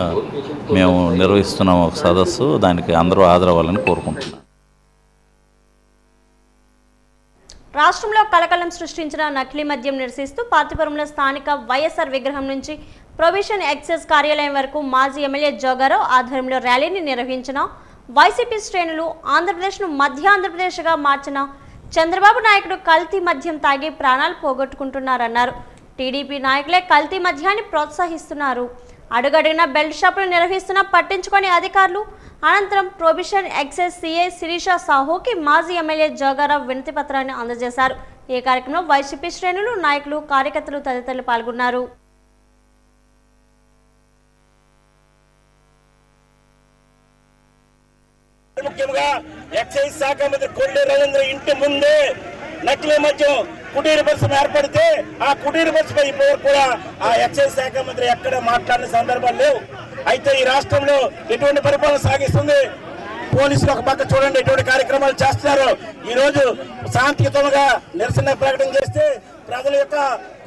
మేము నిర్వహిస్తున్నాం ఒక సదస్సు. దానికి అందరూ హాజరవ్వాలని కోరుకుంటున్నాం. రాష్ట్రంలో కలకలం సృష్టించిన నకిలీ మద్యం నిరసిస్తూ పార్తీపురంలో స్థానిక వైఎస్ఆర్ విగ్రహం నుంచి ప్రొవిషన్ ఎక్సైజ్ కార్యాలయం వరకు మాజీ ఎమ్మెల్యే జోగారావు ఆధ్వర్యంలో ర్యాలీని నిర్వహించిన వైసీపీ శ్రేణులు ఆంధ్రప్రదేశ్ను మధ్య ఆంధ్రప్రదేశ్గా మార్చిన చంద్రబాబు నాయుడు కల్తీ మద్యం తాగి ప్రాణాలు పోగొట్టుకుంటున్నారన్నారు. టీడీపీ నాయకులే కల్తీ మద్యాన్ని ప్రోత్సహిస్తున్నారు. అడుగడుగున బెల్ట్ షాపులు నిర్వహిస్తున్న పట్టించుకొని అధికారులు. అనంతరం ప్రొవిషన్ ఎక్సైజ్ సిఐ శిరీష సాహుకి మాజీ ఎమ్మెల్యే జోగారావు వినతి పత్రాన్ని అందజేశారు. ఈ కార్యక్రమంలో వైసీపీ శ్రేణులు, నాయకులు, కార్యకర్తలు తదితరులు పాల్గొన్నారు. ముఖ్యంగా ఎక్సైజ్ శాఖ మంత్రి కొల్లి రవీంద్ర ఇంటి ముందే నకిలీ మద్యం కుటీర పరిశ్రమ ఏర్పడితే ఆ కుటీర పరిశ్రమ ఇప్పుడు కూడా ఆ ఎక్సైజ్ శాఖ మంత్రి ఎక్కడ మాట్లాడిన సందర్భాలు లేవు. అయితే ఈ రాష్ట్రంలో ఎటువంటి పరిపాలన సాగిస్తుంది? పోలీసులు ఒక పక్క చూడండి ఎటువంటి కార్యక్రమాలు చేస్తున్నారు. ఈ రోజు శాంతియుతంగా నిరసన ప్రకటన చేస్తే ప్రజల యొక్క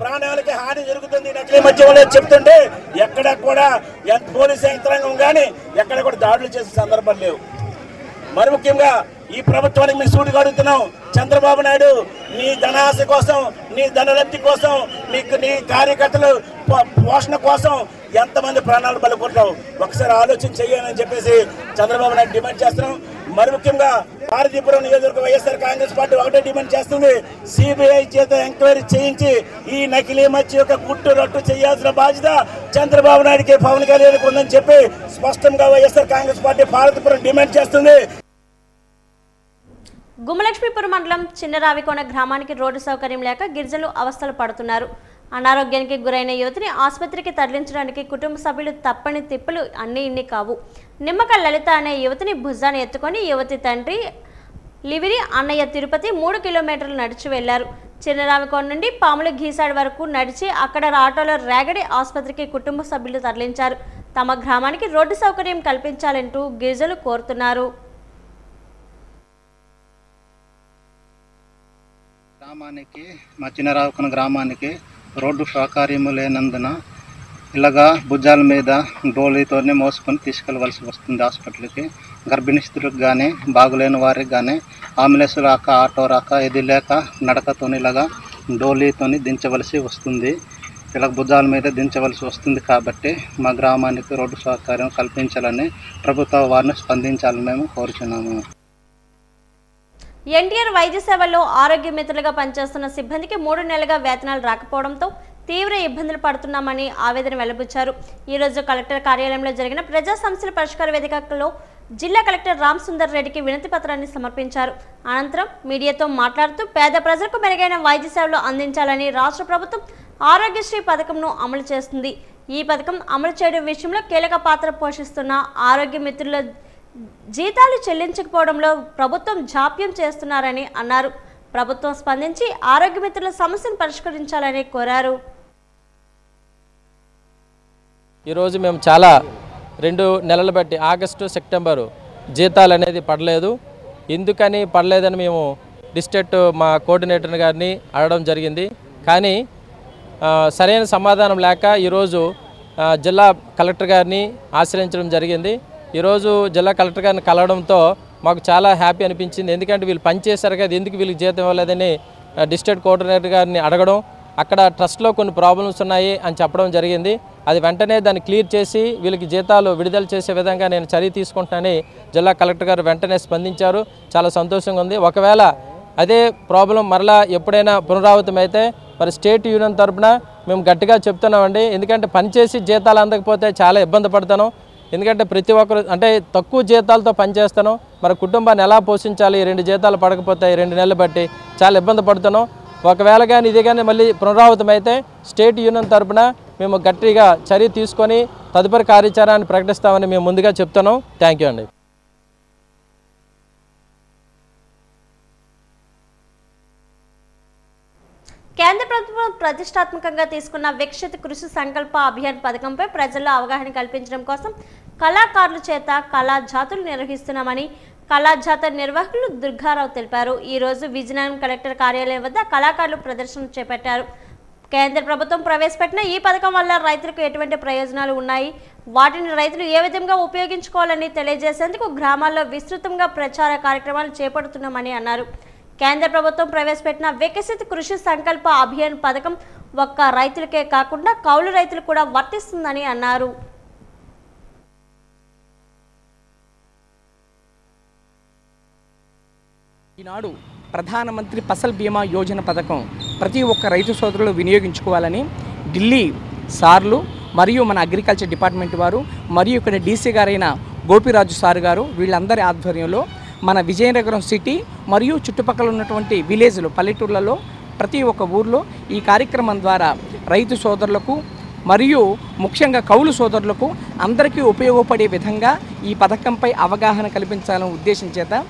ప్రాణాలకి హాని జరుగుతుంది నకిలీ మద్యం చెప్తుంటే ఎక్కడ కూడా పోలీసు యంత్రాంగం కానీ ఎక్కడ కూడా దాడులు చేసే సందర్భాలు లేవు. మరి ముఖ్యంగా ఈ ప్రభుత్వానికి మేము సూటిగా అడుగుతున్నాం, చంద్రబాబు నాయుడు నీ ధనాశ కోసం, నీ ధనలబ్ధి కోసం, నీ కార్యకర్తలు పోషణ కోసం ఎంతమంది ప్రాణాలు బలికొట్టావు ఒకసారి ఆలోచన చేయాలని చెప్పేసి చంద్రబాబు నాయుడు డిమాండ్ చేస్తున్నాం. మరి ముఖ్యంగా పార్వతీపురం నియోజకవర్గ వైఎస్ఆర్ కాంగ్రెస్ పార్టీ ఒకటే డిమాండ్ చేస్తుంది, సిబిఐ చేత ఎంక్వైరీ చేయించి ఈ నకిలీ మద్యం యొక్క గుట్టు రట్టు చేయాల్సిన బాధ్యత చంద్రబాబు నాయుడికి, పవన్ కళ్యాణ్కి ఉందని చెప్పి స్పష్టంగా వైఎస్ఆర్ కాంగ్రెస్ పార్టీ పార్వతీపురం డిమాండ్ చేస్తుంది. గుమ్మలక్ష్మీపురం మండలం చిన్నరావికోన గ్రామానికి రోడ్డు సౌకర్యం లేక గిరిజనులు అవస్థలు పడుతున్నారు. అనారోగ్యానికి గురైన యువతిని ఆసుపత్రికి తరలించడానికి కుటుంబ సభ్యులు తప్పని తిప్పులు అన్నీ ఇన్ని కావు. నిమ్మక లలిత అనే యువతిని భుజాన్ని ఎత్తుకొని యువతి తండ్రి లివిరి అన్నయ్య తిరుపతి 3 కిలోమీటర్లు నడిచి వెళ్లారు. చిన్నరావికోన నుండి పాముల గీసాడు వరకు నడిచి అక్కడ ఆటోలో రేగడి ఆసుపత్రికి కుటుంబ సభ్యులు తరలించారు. తమ గ్రామానికి రోడ్డు సౌకర్యం కల్పించాలంటూ గిరిజనులు కోరుతున్నారు. గ్రామానికి మా చిన్నరావుకన గ్రామానికి రోడ్డు సౌకర్యం లేనందున ఇలాగా భుజాల మీద డోలీతోనే మోసుకొని తీసుకెళ్ళవలసి వస్తుంది హాస్పిటల్కి. గర్భిణీ స్త్రీలకు కానీ బాగులేని వారికి కానీ అంబులెన్స్ రాక ఆటో రాక ఇది లేక నడకతోని ఇలాగా డోలీతోని దించవలసి వస్తుంది. ఇలా భుజాల మీద దించవలసి వస్తుంది. కాబట్టి మా గ్రామానికి రోడ్డు సౌకర్యం కల్పించాలని ప్రభుత్వ వారిని స్పందించాలని మేము కోరుచున్నాము. ఎన్టీఆర్ వైద్య సేవల్లో ఆరోగ్య మిత్రులుగా పనిచేస్తున్న సిబ్బందికి 3 నెలలుగా వేతనాలు రాకపోవడంతో తీవ్ర ఇబ్బందులు పడుతున్నామని ఆవేదన వెల్లబుచ్చారు. ఈ రోజు కలెక్టర్ కార్యాలయంలో జరిగిన ప్రజా సమస్యల పరిష్కార వేదికలో జిల్లా కలెక్టర్ రామ్ సుందర్ రెడ్డికి వినతి పత్రాన్ని సమర్పించారు. అనంతరం మీడియాతో మాట్లాడుతూ పేద ప్రజలకు మెరుగైన వైద్య సేవలు అందించాలని రాష్ట్ర ప్రభుత్వం ఆరోగ్యశ్రీ పథకంను అమలు చేస్తుంది. ఈ పథకం అమలు చేయడం విషయంలో కీలక పాత్ర పోషిస్తున్న ఆరోగ్య మిత్రుల జీతాలు చెల్లించకపోవడంలో ప్రభుత్వం జాప్యం చేస్తున్నారని అన్నారు. ప్రభుత్వం స్పందించి ఆరోగ్య మిత్రుల సమస్యను పరిష్కరించాలని కోరారు. ఈరోజు మేము చాలా 2 నెలలు బట్టి ఆగస్టు సెప్టెంబరు జీతాలు అనేది పడలేదు. ఎందుకని పడలేదని మేము డిస్ట్రిక్ట్ మా కోఆర్డినేటర్ గారిని అడగడం జరిగింది. కానీ సరైన సమాధానం లేక ఈరోజు జిల్లా కలెక్టర్ గారిని ఆశ్రయించడం జరిగింది. ఈరోజు జిల్లా కలెక్టర్ గారిని కలవడంతో మాకు చాలా హ్యాపీ అనిపించింది. ఎందుకంటే వీళ్ళు పనిచేశారు కదా, ఎందుకు వీళ్ళకి జీతం ఇవ్వలేదని డిస్ట్రిక్ట్ కోఆర్డినేటర్ గారిని అడగడం, అక్కడ ట్రస్ట్లో కొన్ని ప్రాబ్లమ్స్ ఉన్నాయి అని చెప్పడం జరిగింది. అది వెంటనే దాన్ని క్లియర్ చేసి వీళ్ళకి జీతాలు విడుదల చేసే విధంగా నేను చర్య తీసుకుంటానని జిల్లా కలెక్టర్ గారు వెంటనే స్పందించారు. చాలా సంతోషంగా ఉంది. ఒకవేళ అదే ప్రాబ్లం మరలా ఎప్పుడైనా పునరావృతం అయితే మరి స్టేట్ యూనియన్ తరఫున మేము గట్టిగా చెప్తున్నామండి. ఎందుకంటే పనిచేసి జీతాలు అందకపోతే చాలా ఇబ్బంది పడతాను. ఎందుకంటే ప్రతి ఒక్కరు అంటే తక్కువ జీతాలతో పనిచేస్తాను, మరి కుటుంబాన్ని ఎలా పోషించాలి, 2 జీతాలు పడకపోతే 2 నెలలు బట్టి చాలా ఇబ్బంది పడుతున్నాం. ఒకవేళ కానీ ఇది కానీ మళ్ళీ పునరావృతం అయితే స్టేట్ యూనియన్ తరఫున మేము గట్టిగా చర్య తీసుకొని తదుపరి కార్యాచరణని ప్రకటిస్తామని మేము ముందుగా చెప్తున్నాం. థ్యాంక్ యూ అండి. కేంద్ర ప్రభుత్వం ప్రతిష్టాత్మకంగా తీసుకున్న వికసిత కృషి సంకల్ప అభియాన్ పథకంపై ప్రజల్లో అవగాహన కల్పించడం కోసం కళాకారుల చేత కళాజాతులు నిర్వహిస్తున్నామని కళాజాత నిర్వాహకులు దుర్గారావు తెలిపారు. ఈ రోజు విజయనగరం కలెక్టర్ కార్యాలయం వద్ద కళాకారులు ప్రదర్శన చేపట్టారు. కేంద్ర ప్రభుత్వం ప్రవేశపెట్టిన ఈ పథకం వల్ల రైతులకు ఎటువంటి ప్రయోజనాలు ఉన్నాయి, వాటిని రైతులు ఏ విధంగా ఉపయోగించుకోవాలని తెలియజేసేందుకు గ్రామాల్లో విస్తృతంగా ప్రచార కార్యక్రమాలు చేపడుతున్నామని అన్నారు. కేంద్ర ప్రభుత్వం ప్రవేశపెట్టిన వికసిత కృషి సంకల్ప అభియాన్ పథకం ఒక్క రైతులకే కాకుండా కౌలు రైతులు కూడా వర్తిస్తుందని అన్నారు. ఈనాడు ప్రధానమంత్రి ఫసల్ బీమా యోజన పథకం ప్రతి ఒక్క రైతు సోదరులు వినియోగించుకోవాలని ఢిల్లీ సార్లు మరియు మన అగ్రికల్చర్ డిపార్ట్మెంట్ వారు మరియు ఇక్కడ డీసీ గారైన గోపిరాజు సార్ గారు వీళ్ళందరి ఆధ్వర్యంలో మన విజయనగరం సిటీ మరియు చుట్టుపక్కల ఉన్నటువంటి విలేజ్లు పల్లెటూర్లలో ప్రతి ఒక్క ఊర్లో ఈ కార్యక్రమం ద్వారా రైతు సోదరులకు మరియు ముఖ్యంగా కౌలు సోదరులకు అందరికీ ఉపయోగపడే విధంగా ఈ పథకంపై అవగాహన కల్పించాలనే ఉద్దేశం చేత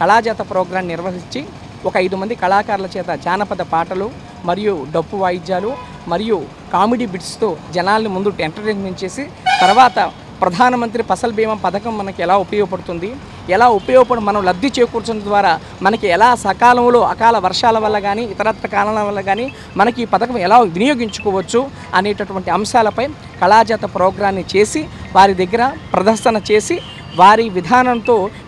కళాజాత ప్రోగ్రాం నిర్వహించి ఒక 5 మంది కళాకారుల చేత జానపద పాటలు మరియు డప్పు వాయిద్యాలు మరియు కామెడీ బిట్స్తో జనాల్ని ముందు ఎంటర్టైన్మెంట్ చేసి తర్వాత ప్రధానమంత్రి ఫసల్ బీమా పథకం మనకి ఎలా ఉపయోగపడుతుంది, ఎలా ఉపయోగపడి మనం లబ్ధి చేకూర్చడం ద్వారా మనకి ఎలా సకాలంలో అకాల వర్షాల వల్ల కానీ ఇతరత్ర కారణాల వల్ల కానీ మనకి ఈ పథకం ఎలా వినియోగించుకోవచ్చు అనేటటువంటి అంశాలపై కళాజాత ప్రోగ్రాన్ని చేసి వారి దగ్గర ప్రదర్శన చేసి వారి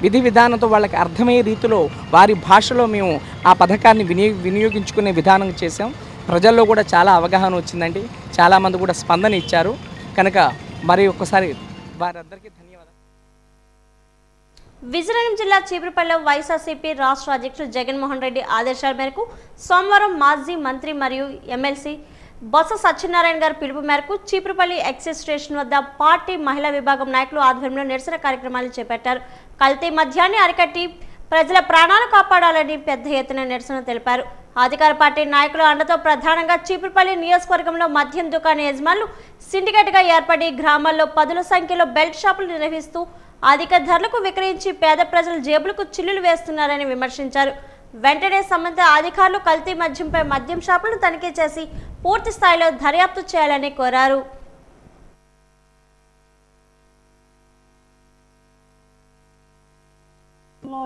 విధి విధానంతో వాళ్ళకి అర్థమయ్యే రీతిలో వారి భాషలో మేము ఆ పథకాన్ని వినియోగించుకునే విధానం చేసాం. ప్రజల్లో కూడా చాలా అవగాహన వచ్చిందండి. చాలామంది కూడా స్పందన ఇచ్చారు. కనుక మరి ఒక్కసారి వారందరికీ ధన్యవాదాలు. విజయనగరం జిల్లా చీపురుపల్లిలో వైఎస్ఆర్సీపీ రాష్ట్ర అధ్యక్షుడు జగన్మోహన్ రెడ్డి ఆదేశాల మేరకు సోమవారం మాజీ మంత్రి మరియు ఎమ్మెల్సీ బొత్స సత్యనారాయణ గారి పిలుపు మేరకు చీపురుపల్లి ఎక్సైజ్ స్టేషన్ వద్ద పార్టీ మహిళా విభాగం నాయకులు ఆధ్వర్యంలో నిరసన కార్యక్రమాలు చేపట్టారు. కల్తీ మద్యాన్ని అరికట్టి ప్రజల ప్రాణాలు కాపాడాలని పెద్ద ఎత్తున నిరసన తెలిపారు. అధికార పార్టీ నాయకుల అండతో ప్రధానంగా చీపురుపల్లి నియోజకవర్గంలో మద్యం దుకాణ యజమానులు సిండికేట్గా ఏర్పడి గ్రామాల్లో 10ల సంఖ్యలో బెల్ట్ షాపులు నిర్వహిస్తూ అధిక ధరలకు విక్రయించి పేద ప్రజల జేబులకు చిల్లులు వేస్తున్నారని విమర్శించారు. వెంటనే సంబంధిత అధికారులు కల్తీ మద్యంపై మద్యం షాపులను తనిఖీ చేసి పూర్తి స్థాయిలో దర్యాప్తు చేయాలని కోరారు.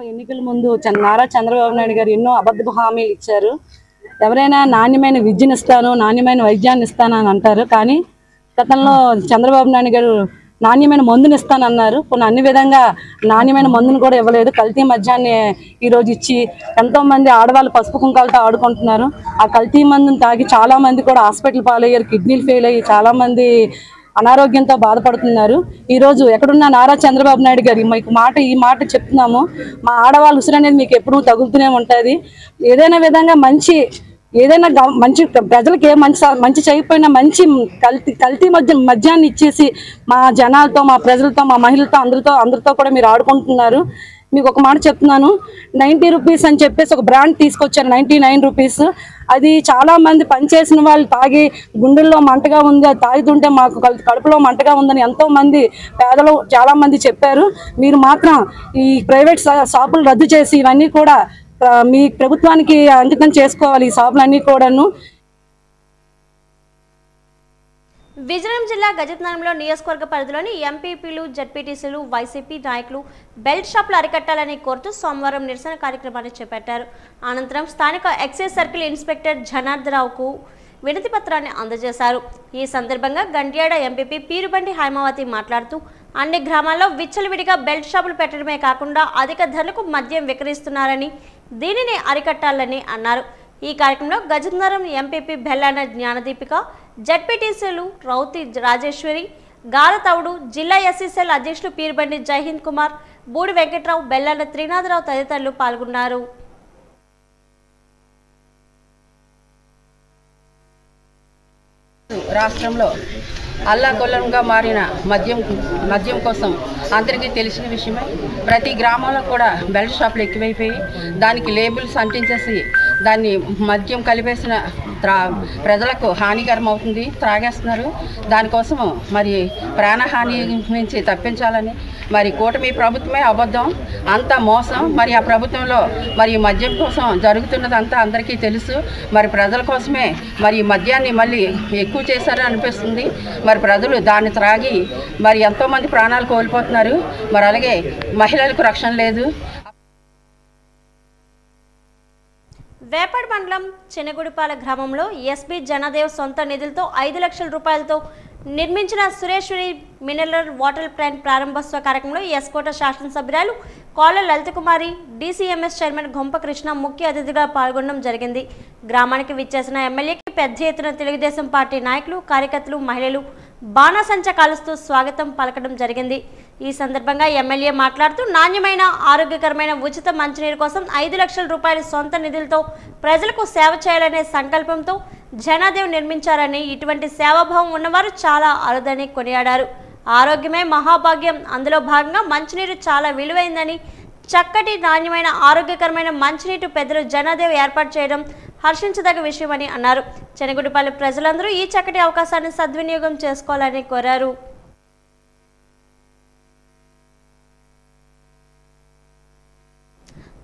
ఎన్నికల ముందు నారా చంద్రబాబు నాయుడు గారు ఎన్నో అబద్ధ హామీలు ఇచ్చారు. ఎవరైనా నాణ్యమైన విద్యను ఇస్తాను, నాణ్యమైన వైద్యాన్ని ఇస్తాను అని అంటారు. కానీ గతంలో చంద్రబాబు నాయుడు గారు నాణ్యమైన మందుని ఇస్తానన్నారు. కొన్ని అన్ని విధంగా నాణ్యమైన మందుని కూడా ఇవ్వలేదు. కల్తీ మద్యాన్ని ఈరోజు ఇచ్చి ఎంతోమంది ఆడవాళ్ళు పసుపు కుంకాలతో ఆడుకుంటున్నారు. ఆ కల్తీ మందుని తాగి చాలామంది కూడా హాస్పిటల్ పాలయ్యారు, కిడ్నీలు ఫెయిల్ అయ్యి చాలామంది అనారోగ్యంతో బాధపడుతున్నారు. ఈరోజు ఎక్కడున్న నారా చంద్రబాబు నాయుడు గారు ఈ మాట చెప్తున్నాము. మా ఆడవాళ్ళ ఉసురు అనేది మీకు ఎప్పుడూ తగులుతూనే ఉంటుంది. ఏదైనా విధంగా ఏదైనా మంచి ప్రజలకి మంచి చేయకపోయినా మంచి కల్తీ మద్యాన్ని ఇచ్చేసి మా జనాలతో, మా ప్రజలతో, మా మహిళలతో అందరితో కూడా మీరు ఆడుకుంటున్నారు. మీకు ఒక మాట చెప్తున్నాను, 90 రూపీస్ అని చెప్పేసి ఒక బ్రాండ్ తీసుకొచ్చారు, 99 రూపీస్. అది చాలా మంది పనిచేసిన వాళ్ళు తాగి గుండెల్లో మంటగా ఉంది, అది తాగుతుంటే మాకు కడుపులో మంటగా ఉందని ఎంతో మంది పేదలు చాలా మంది చెప్పారు. మీరు మాత్రం ఈ ప్రైవేట్ షాపులు రద్దు చేసి ఇవన్నీ కూడా మీ ప్రభుత్వానికి అంకితం చేసుకోవాలి. ఈ షాపులన్నీ కూడాను. విజయనగరం జిల్లా గజపతినగరంలో నియోజకవర్గ పరిధిలోని ఎంపీపీలు, జడ్పీటీసీలు, వైసీపీ నాయకులు బెల్ట్ షాపులు అరికట్టాలని కోరుతూ సోమవారం నిరసన కార్యక్రమాన్ని చేపట్టారు. అనంతరం స్థానిక ఎక్సైజ్ సర్కిల్ ఇన్స్పెక్టర్ జనార్దరావుకు వినతి పత్రాన్ని అందజేశారు. ఈ సందర్భంగా గంట్యాడ ఎంపీపీ పీరుబండి హైమావతి మాట్లాడుతూ అన్ని గ్రామాల్లో విచ్చలవిడిగా బెల్ట్ షాపులు పెట్టడమే కాకుండా అధిక ధరలకు మద్యం విక్రయిస్తున్నారని, దీనిని అరికట్టాలని అన్నారు. ఈ కార్యక్రమంలో గజపతినగరం ఎంపీపీ బెల్లాన జ్ఞానదీపిక, జడ్పీటీసీలు రౌతి రాజేశ్వరి, గారతవుడు, జిల్లా ఎస్సీసీఎల్ అధ్యక్షులు పీరుబండి జైహింద్ కుమార్, బూడి వెంకట్రావు, బెల్లాన త్రినాథరావు తదితరులు పాల్గొన్నారు. రాష్ట్రంలో అల్లాకొల్లంగా మారిన మద్యం కోసం అందరికీ తెలిసిన విషయమే. ప్రతి గ్రామంలో కూడా బెల్ట్ షాపులు ఎక్కువైపోయి దానికి లేబుల్స్ అంటించేసి దాన్ని మద్యం కలిపేసిన ప్రజలకు హానికరం అవుతుంది, త్రాగేస్తున్నారు. దానికోసము మరి ప్రాణహాని నుంచి తప్పించాలని మరి కూటమి ప్రభుత్వమే అబద్ధం, అంత మోసం. మరి ఆ ప్రభుత్వంలో మరి మద్యం కోసం జరుగుతున్నదంతా అందరికీ తెలుసు. మరి ప్రజల కోసమే మరి మద్యాన్ని మళ్ళీ ఎక్కువ చేశారని అనిపిస్తుంది. మరి ప్రజలు దాన్ని త్రాగి మరి ఎంతోమంది ప్రాణాలు కోల్పోతున్నారు. మరి అలాగే మహిళలకు రక్షణ లేదు. వేపాడు మండలం చిన్నగుడిపాల గ్రామంలో ఎస్బీ జనదేవ్ సొంత నిధులతో 5 లక్షల రూపాయలతో నిర్మించిన సురేశ్వరి మినరల్ వాటర్ ప్లాంట్ ప్రారంభోత్సవ కార్యక్రమంలో ఎస్కోట శాసనసభ్యురాలు కోళ్ల లలితకుమారి, డీసీఎంఎస్ చైర్మన్ గొంపకృష్ణ ముఖ్య అతిథిగా పాల్గొనడం జరిగింది. గ్రామానికి విచ్చేసిన ఎమ్మెల్యేకి పెద్ద ఎత్తున తెలుగుదేశం పార్టీ నాయకులు, కార్యకర్తలు, మహిళలు బాణాసంచా కాలుస్తూ స్వాగతం పలకడం జరిగింది. ఈ సందర్భంగా ఎమ్మెల్యే మాట్లాడుతూ నాణ్యమైన, ఆరోగ్యకరమైన ఉచిత మంచినీరు కోసం 5 లక్షల రూపాయల సొంత నిధులతో ప్రజలకు సేవ చేయాలనే సంకల్పంతో జనదేవ్ నిర్మించారని, ఇటువంటి సేవాభావం ఉన్నవారు చాలా అరుదని కొనియాడారు. ఆరోగ్యమే మహాభాగ్యం, అందులో భాగంగా మంచినీరు చాలా విలువైందని, చక్కటి నాణ్యమైన ఆరోగ్యకరమైన మంచినీటి పెద్దలు జనదేవ్ ఏర్పాటు చేయడం హర్షించదగ్గ విషయమని అన్నారు. చెనగుడిపల్లి ప్రజలందరూ ఈ చక్కటి అవకాశాన్ని సద్వినియోగం చేసుకోవాలని కోరారు.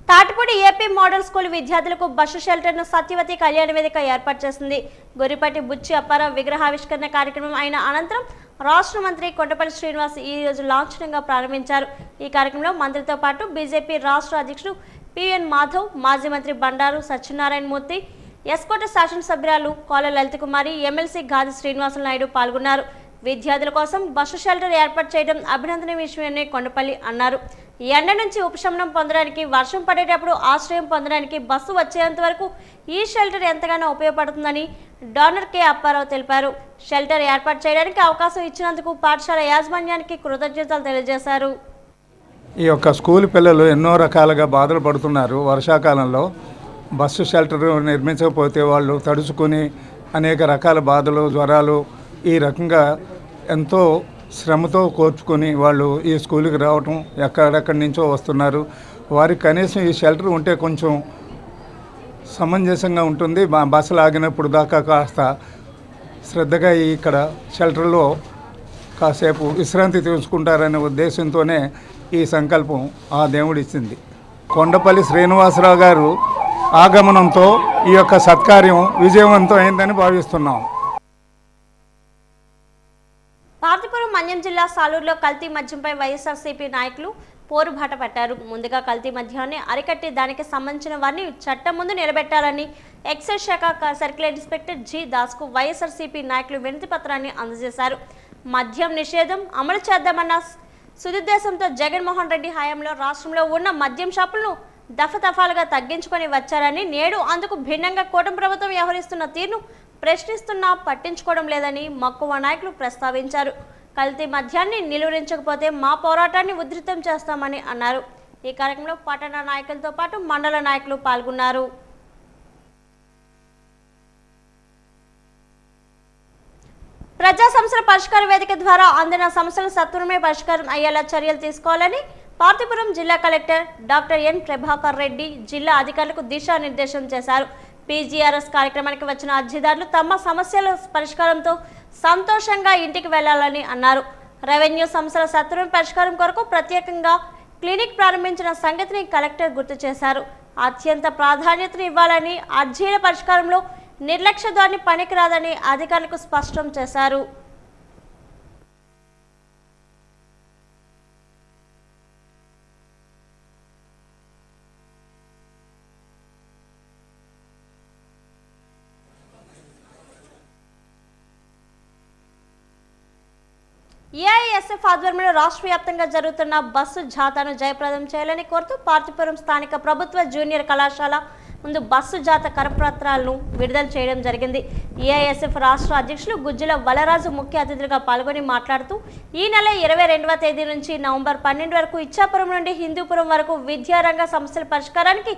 తాటిపూడి ఏపీ మోడల్ స్కూల్ విద్యార్థులకు బస్సు షెల్టర్ను సత్యవతి కళ్యాణ వేదిక ఏర్పాటు చేసింది. గొరిపాటి బుచ్చి అప్పారావు విగ్రహావిష్కరణ కార్యక్రమం అయిన అనంతరం రాష్ట్ర మంత్రి కొండపల్లి శ్రీనివాస్ ఈ రోజు లాంఛనంగా ప్రారంభించారు. ఈ కార్యక్రమంలో మంత్రితో పాటు బీజేపీ రాష్ట్ర అధ్యక్షుడు పిఎన్ మాధవ్, మాజీ మంత్రి బండారు సత్యనారాయణ మూర్తి, ఎస్కోట శాసనసభ్యురాలు కోళ్ల లలితకుమారి, ఎమ్మెల్సీ గాది శ్రీనివాసులు నాయుడు పాల్గొన్నారు. విద్యార్థుల కోసం బస్సు షెల్టర్ ఏర్పాటు చేయడం అభినందనీయ విషయమని కొండపల్లి అన్నారు. ఈ ఎండ నుంచి ఉపశమనం పొందడానికి, వర్షం పడేటప్పుడు ఆశ్రయం పొందడానికి బస్సు వచ్చేంత వరకు ఈ షెల్టర్ ఎంతగానో ఉపయోగపడుతుందని డానర్ కె అప్పారావు తెలిపారు. షెల్టర్ ఏర్పాటు చేయడానికి అవకాశం ఇచ్చినందుకు పాఠశాల యాజమాన్యానికి కృతజ్ఞతలు తెలియజేశారు. ఈ యొక్క స్కూల్ పిల్లలు ఎన్నో రకాలుగా బాధలు పడుతున్నారు. వర్షాకాలంలో బస్సు షెల్టర్ నిర్మించకపోతే వాళ్ళు తడుచుకొని అనేక రకాల బాధలు, జ్వరాలు ఈ రకంగా ఎంతో శ్రమతో కోర్చుకొని వాళ్ళు ఈ స్కూల్కి రావటం, ఎక్కడెక్కడి నుంచో వస్తున్నారు. వారికి కనీసం ఈ షెల్టర్ ఉంటే కొంచెం సమంజసంగా ఉంటుంది. బస్సులు ఆగినప్పుడు దాకా కాస్త శ్రద్ధగా ఇక్కడ షెల్టర్లో కాసేపు విశ్రాంతి తీసుకుంటారనే ఉద్దేశంతోనే ఈ సంకల్పం ఆ దేవుడిచ్చింది. కొండపల్లి శ్రీనివాసరావు గారు ఆగమనంతో ఈ యొక్క సత్కార్యం విజయవంతం అయిందని భావిస్తున్నాం. పార్తీపురం మన్యం జిల్లా సాలూరులో కల్తీ మద్యంపై వైఎస్ఆర్సీపీ నాయకులు పోరుబాట పట్టారు. ముందుగా కల్తీ మద్యాన్ని అరికట్టి దానికి సంబంధించిన వారిని చట్టం ముందు నిలబెట్టాలని ఎక్సైజ్ శాఖ సర్కిల్ ఇన్స్పెక్టర్ జి దాస్కు వైఎస్ఆర్సీపీ నాయకులు వినతి పత్రాన్ని అందజేశారు. మద్యం నిషేధం అమలు చేద్దామన్న సుదుద్దేశంతో జగన్మోహన్ రెడ్డి హయాంలో రాష్ట్రంలో ఉన్న మద్యం షాపులను దఫాలుగా తగ్గించుకొని వచ్చారని, నేడు అందుకు భిన్నంగా కూటమి ప్రభుత్వం వ్యవహరిస్తున్న తీరును ప్రశ్నిస్తున్నా పట్టించుకోవడం లేదని మక్కువ నాయకులు ప్రస్తావించారు. కల్తీ మద్యాన్ని నిలువరించకపోతే మా పోరాటాన్ని ఉధృతం చేస్తామని అన్నారు. ఈ కార్యక్రమంలో పట్టణ నాయకులతో పాటు మండల నాయకులు పాల్గొన్నారు. ప్రజా సమస్యల పరిష్కార వేదిక ద్వారా అందిన సమస్యలు సత్వరమే పరిష్కారం అయ్యేలా చర్యలు తీసుకోవాలని పార్తీపురం జిల్లా collector doctor N Prabhakar Reddy జిల్లా అధికారులకు దిశానిర్దేశం చేశారు. పీజీఆర్ఎస్ కార్యక్రమానికి వచ్చిన అర్జీదారులు తమ సమస్యల పరిష్కారంతో సంతోషంగా ఇంటికి వెళ్లాలని అన్నారు. రెవెన్యూ సమస్యల సత్వరం పరిష్కారం కొరకు ప్రత్యేకంగా క్లినిక్ ప్రారంభించిన సంగతిని కలెక్టర్ గుర్తు చేశారు. అత్యంత ప్రాధాన్యతను ఇవ్వాలని, అర్జీల పరిష్కారంలో నిర్లక్ష్య ధోరణి పనికిరాదని అధికారులకు స్పష్టం చేశారు. ఏఐఎస్ఎఫ్ ఆధ్వర్యంలో రాష్ట్ర వ్యాప్తంగా జరుగుతున్న బస్సు జాతాను జయప్రదం చేయాలని కోరుతూ పార్తీపురం స్థానిక ప్రభుత్వ జూనియర్ కళాశాల ముందు బస్సు జాత కరపత్రాలను విడుదల చేయడం జరిగింది. ఏఐఎస్ఎఫ్ రాష్ట్ర అధ్యక్షులు గుజ్జుల వలరాజు ముఖ్య అతిథులుగా పాల్గొని మాట్లాడుతూ ఈ నెల 22వ తేదీ నుంచి నవంబర్ 12 వరకు ఇచ్చాపురం నుండి హిందూపురం వరకు విద్యారంగ సమస్యల పరిష్కారానికి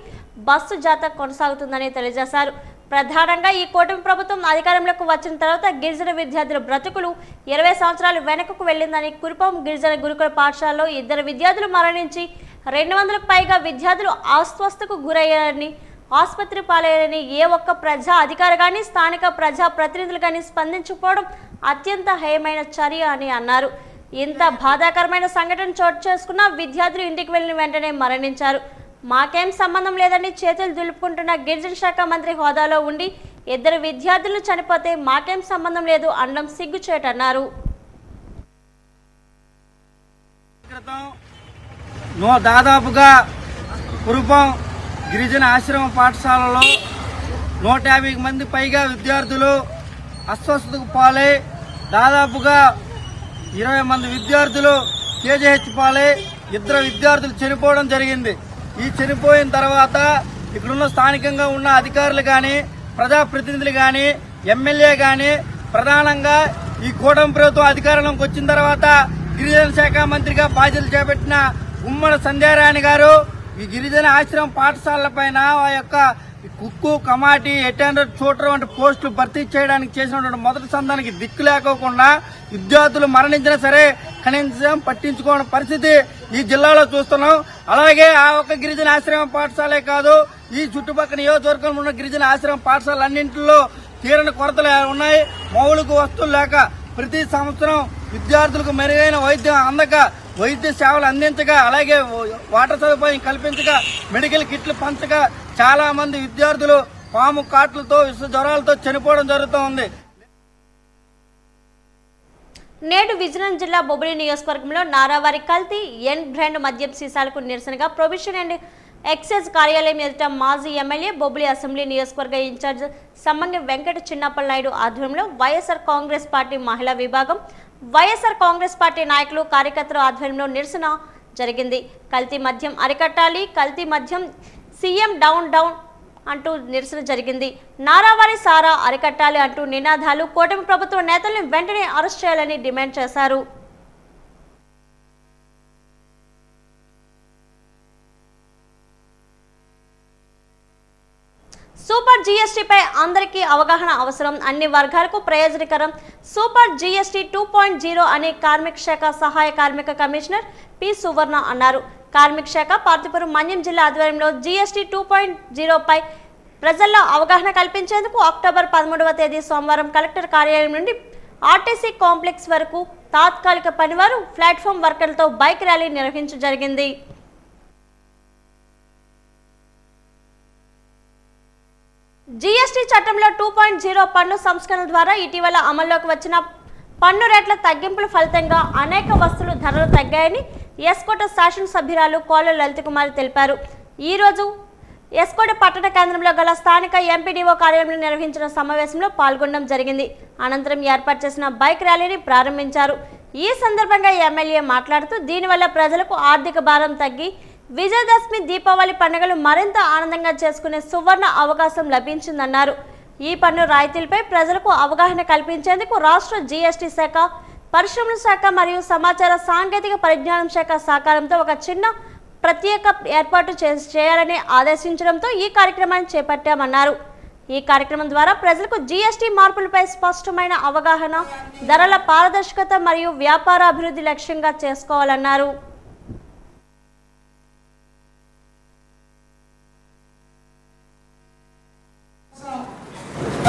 బస్సు జాత కొనసాగుతుందని తెలియజేశారు. ప్రధానంగా ఈ కూటమి ప్రభుత్వం అధికారంలోకి వచ్చిన తర్వాత గిరిజన విద్యార్థుల బ్రతుకులు 20 సంవత్సరాలు వెనకకు వెళ్లిందని, కురుపాం గిరిజన గురుకుల పాఠశాలలో 2 విద్యార్థులు మరణించి 200కు పైగా విద్యార్థులు అస్వస్థకు గురయ్యారని, ఆసుపత్రి పాలయ్యారని, ఏ ఒక్క ప్రజా అధికారి కానీ స్థానిక ప్రజా ప్రతినిధులు కానీ స్పందించకపోవడం అత్యంత హేయమైన చర్య అని అన్నారు. ఇంత బాధాకరమైన సంఘటన చోటు చేసుకున్న విద్యార్థులు ఇంటికి వెళ్లిన వెంటనే మరణించారు. మాకేం సంబంధం లేదని చేతులు దులుపుకుంటున్న గిరిజన శాఖ మంత్రి హోదాలో ఉండి 2 విద్యార్థులు చనిపోతే మాకేం సంబంధం లేదు అనడం సిగ్గుచేటన్నారు. దాదాపుగా కురుపాం గిరిజన ఆశ్రమ పాఠశాలలో 150 మంది పైగా విద్యార్థులు అస్వస్థతకు పాలై దాదాపుగా 20 మంది విద్యార్థులు కేజీహెచ్ పాలై 2 విద్యార్థులు చనిపోవడం జరిగింది. ఈ చనిపోయిన తర్వాత ఇక్కడున్న స్థానికంగా ఉన్న అధికారులు కానీ, ప్రజాప్రతినిధులు కానీ, ఎమ్మెల్యే కానీ, ప్రధానంగా ఈ కూటమి ప్రభుత్వం అధికారంలోకి వచ్చిన తర్వాత గిరిజన శాఖ మంత్రిగా బాధ్యతలు చేపట్టిన గుమ్మడి సంధ్యారాణి గారు ఈ గిరిజన ఆశ్రమం పాఠశాలల పైన ఆ యొక్క కుక్కు, కమాటి, అటెండర్, చూటర్ వంటి పోస్టులు భర్తీ చేయడానికి చేసినటువంటి మొదటి సందానికి దిక్కు లేకోకుండా విద్యార్థులు మరణించినా సరే కనీసం పట్టించుకోని పరిస్థితి ఈ జిల్లాలో చూస్తున్నాం. అలాగే ఆ ఒక్క గిరిజన ఆశ్రమ పాఠశాలే కాదు, ఈ చుట్టుపక్కల నియోజకవర్గంలో ఉన్న గిరిజన ఆశ్రమ పాఠశాలన్నింటిలో తీరని కొరతలు ఉన్నాయి. మౌలిక వస్తువులు లేక ప్రతి సంవత్సరం విద్యార్థులకు మెరుగైన వైద్యం అందక, వైద్య సేవలు అందించక, అలాగే వాటర్ సదుపాయం కల్పించక, మెడికల్ కిట్లు పంచక చాలా మంది విద్యార్థులు పాము కాట్లతో, విష జ్వరాలతో చనిపోవడం జరుగుతూ ఉంది. నేడు విజయనగరం జిల్లా బొబ్బిలి నియోజకవర్గంలో నారావారి కల్తీ ఎన్ బ్రాండ్ మద్యం సీసాలకు నిరసనగా ప్రొవిషన్ అండ్ ఎక్సైజ్ కార్యాలయం ఎదుట మాజీ ఎమ్మెల్యే బొబ్బిలి అసెంబ్లీ నియోజకవర్గ ఇన్ఛార్జ్ సమ్మంగి వెంకట చిన్నప్పలనాయుడు ఆధ్వర్యంలో వైఎస్ఆర్ కాంగ్రెస్ పార్టీ మహిళా విభాగం, వైఎస్ఆర్ కాంగ్రెస్ పార్టీ నాయకులు, కార్యకర్తల ఆధ్వర్యంలో నిరసన జరిగింది. కల్తీ మద్యం అరికట్టాలి, కల్తీ మద్యం సీఎం డౌన్ డౌన్ అంటూ నిరసన జరిగింది. నారావారి సారా అరికట్టాలి అంటూ నినాదాలు, కూటమి ప్రభుత్వ నేతలను వెంటనే అరెస్ట్ చేయాలని డిమాండ్ చేశారు. సూపర్ జీఎస్టీపై అందరికీ అవగాహన అవసరం, అన్ని వర్గాలకు ప్రయోజనకరం. సూపర్ జీఎస్టీ 2.0 అని కార్మిక శాఖ సహాయ కార్మిక కమిషనర్ పి సువర్ణ అన్నారు. కార్మిక శాఖ పార్తీపురం మన్యం జిల్లా ఆధ్వర్యంలో జీఎస్టీ 2.0 పై ప్రజల్లో అవగాహన కల్పించేందుకు అక్టోబర్ 13వ తేదీ సోమవారం కలెక్టర్ కార్యాలయం నుండి ఆర్టీసీ కాంప్లెక్స్ వరకు తాత్కాలిక పనివారు, ప్లాట్ఫామ్ వర్కర్లతో బైక్ ర్యాలీ నిర్వహించడం జరిగింది. జీఎస్టీ చట్టంలో 2.0 పన్ను సంస్కరణ ద్వారా ఇటీవల అమల్లోకి వచ్చిన పన్ను రేట్ల తగ్గింపుల ఫలితంగా అనేక వస్తువుల ధరలు తగ్గాయని, ఎస్కోట శాసనసభ్యురాలు కోళ్ల లలిత కుమారి తెలిపారు. ఈ రోజు ఎస్కోట పట్టణ కేంద్రంలో గల స్థానిక ఎంపీడీఓ కార్యాలయంలో నిర్వహించిన సమావేశంలో పాల్గొనడం జరిగింది. అనంతరం ఏర్పాటు చేసిన బైక్ ర్యాలీని ప్రారంభించారు. ఈ సందర్భంగా ఎమ్మెల్యే మాట్లాడుతూ దీనివల్ల ప్రజలకు ఆర్థిక భారం తగ్గి విజయదశమి దీపావళి పండుగలు మరింత ఆనందంగా చేసుకునే సువర్ణ అవకాశం లభించిందన్నారు. ఈ పన్ను రాయితీలపై ప్రజలకు అవగాహన కల్పించేందుకు రాష్ట్ర జీఎస్టీ శాఖ, పరిశ్రమల శాఖ మరియు సమాచార సాంకేతిక పరిజ్ఞానం శాఖ సహకారంతో ఒక చిన్న ప్రత్యేక ఏర్పాటు చేయాలని ఆదేశించడంతో ఈ కార్యక్రమాన్ని చేపట్టామన్నారు. ఈ కార్యక్రమం ద్వారా ప్రజలకు జీఎస్టీ మార్పులపై స్పష్టమైన అవగాహన, ధరల పారదర్శకత మరియు వ్యాపార అభివృద్ధి లక్ష్యంగా చేసుకోవాలన్నారు.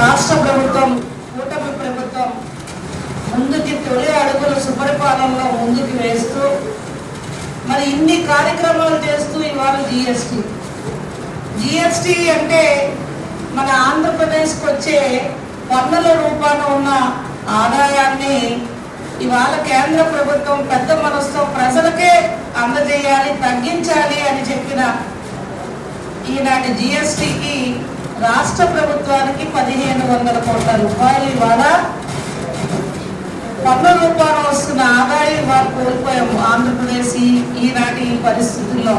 రాష్ట్ర ప్రభుత్వం, కూటమి ప్రభుత్వం ముందుకి తొలి అడుగులు సుపరిపాలనలో ముందుకు వేస్తూ మరి ఇన్ని కార్యక్రమాలు చేస్తూ ఇవాళ జిఎస్టీ అంటే మన ఆంధ్రప్రదేశ్కి వచ్చే పన్నుల రూపాన ఉన్న ఆదాయాన్ని ఇవాళ కేంద్ర ప్రభుత్వం పెద్ద మనసుతో ప్రజలకే అందజేయాలి, తగ్గించాలి అని చెప్పిన ఈనాటి జిఎస్టీకి రాష్ట్ర ప్రభుత్వానికి 1500 కోట్ల రూపాయలు ఇవాళ పన్ను రూపాయలు వస్తున్న ఆదాయం ఇవాళ కోల్పోయాము ఆంధ్రప్రదేశ్ ఈనాటి పరిస్థితుల్లో.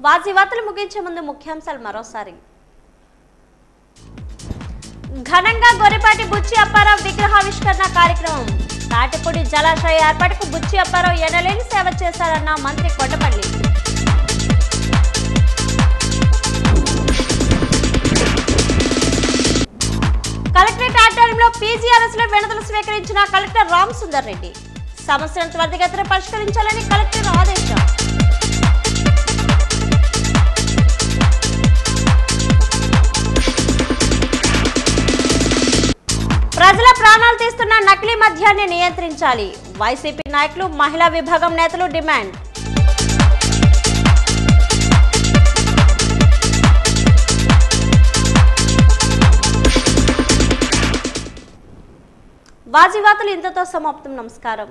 వార్తలు ముగించే ముందు ముఖ్యాంశాలు మరోసారి. ఘనంగా గొర్రెపాటి బుచ్చి అప్పారావు విగ్రహావిష్కరణ కార్యక్రమం. తాటిపూడి జలాశయ ఏర్పాటుకు బుచ్చి అప్పారావు ఎనలేని సేవ చేశారన్న మంత్రి కొండపల్లి. కలెక్టరేట్ ఆడిటోరియంలో పీజీఆర్ఎస్ లో వినతులు స్వీకరించిన కలెక్టర్ రామ్ సుందర్ రెడ్డి. సమస్యను త్వరితగతిన పరిష్కరించాలని కలెక్టర్ ఆదేశం. ప్రజల ప్రాణాలు తీస్తున్న నకిలీ మద్యాన్ని నియంత్రించాలి. వైసీపీ నాయకులు, మహిళా విభాగం నేతలు డిమాండ్. వార్తలు ఇంతతో సమాప్తం. నమస్కారం.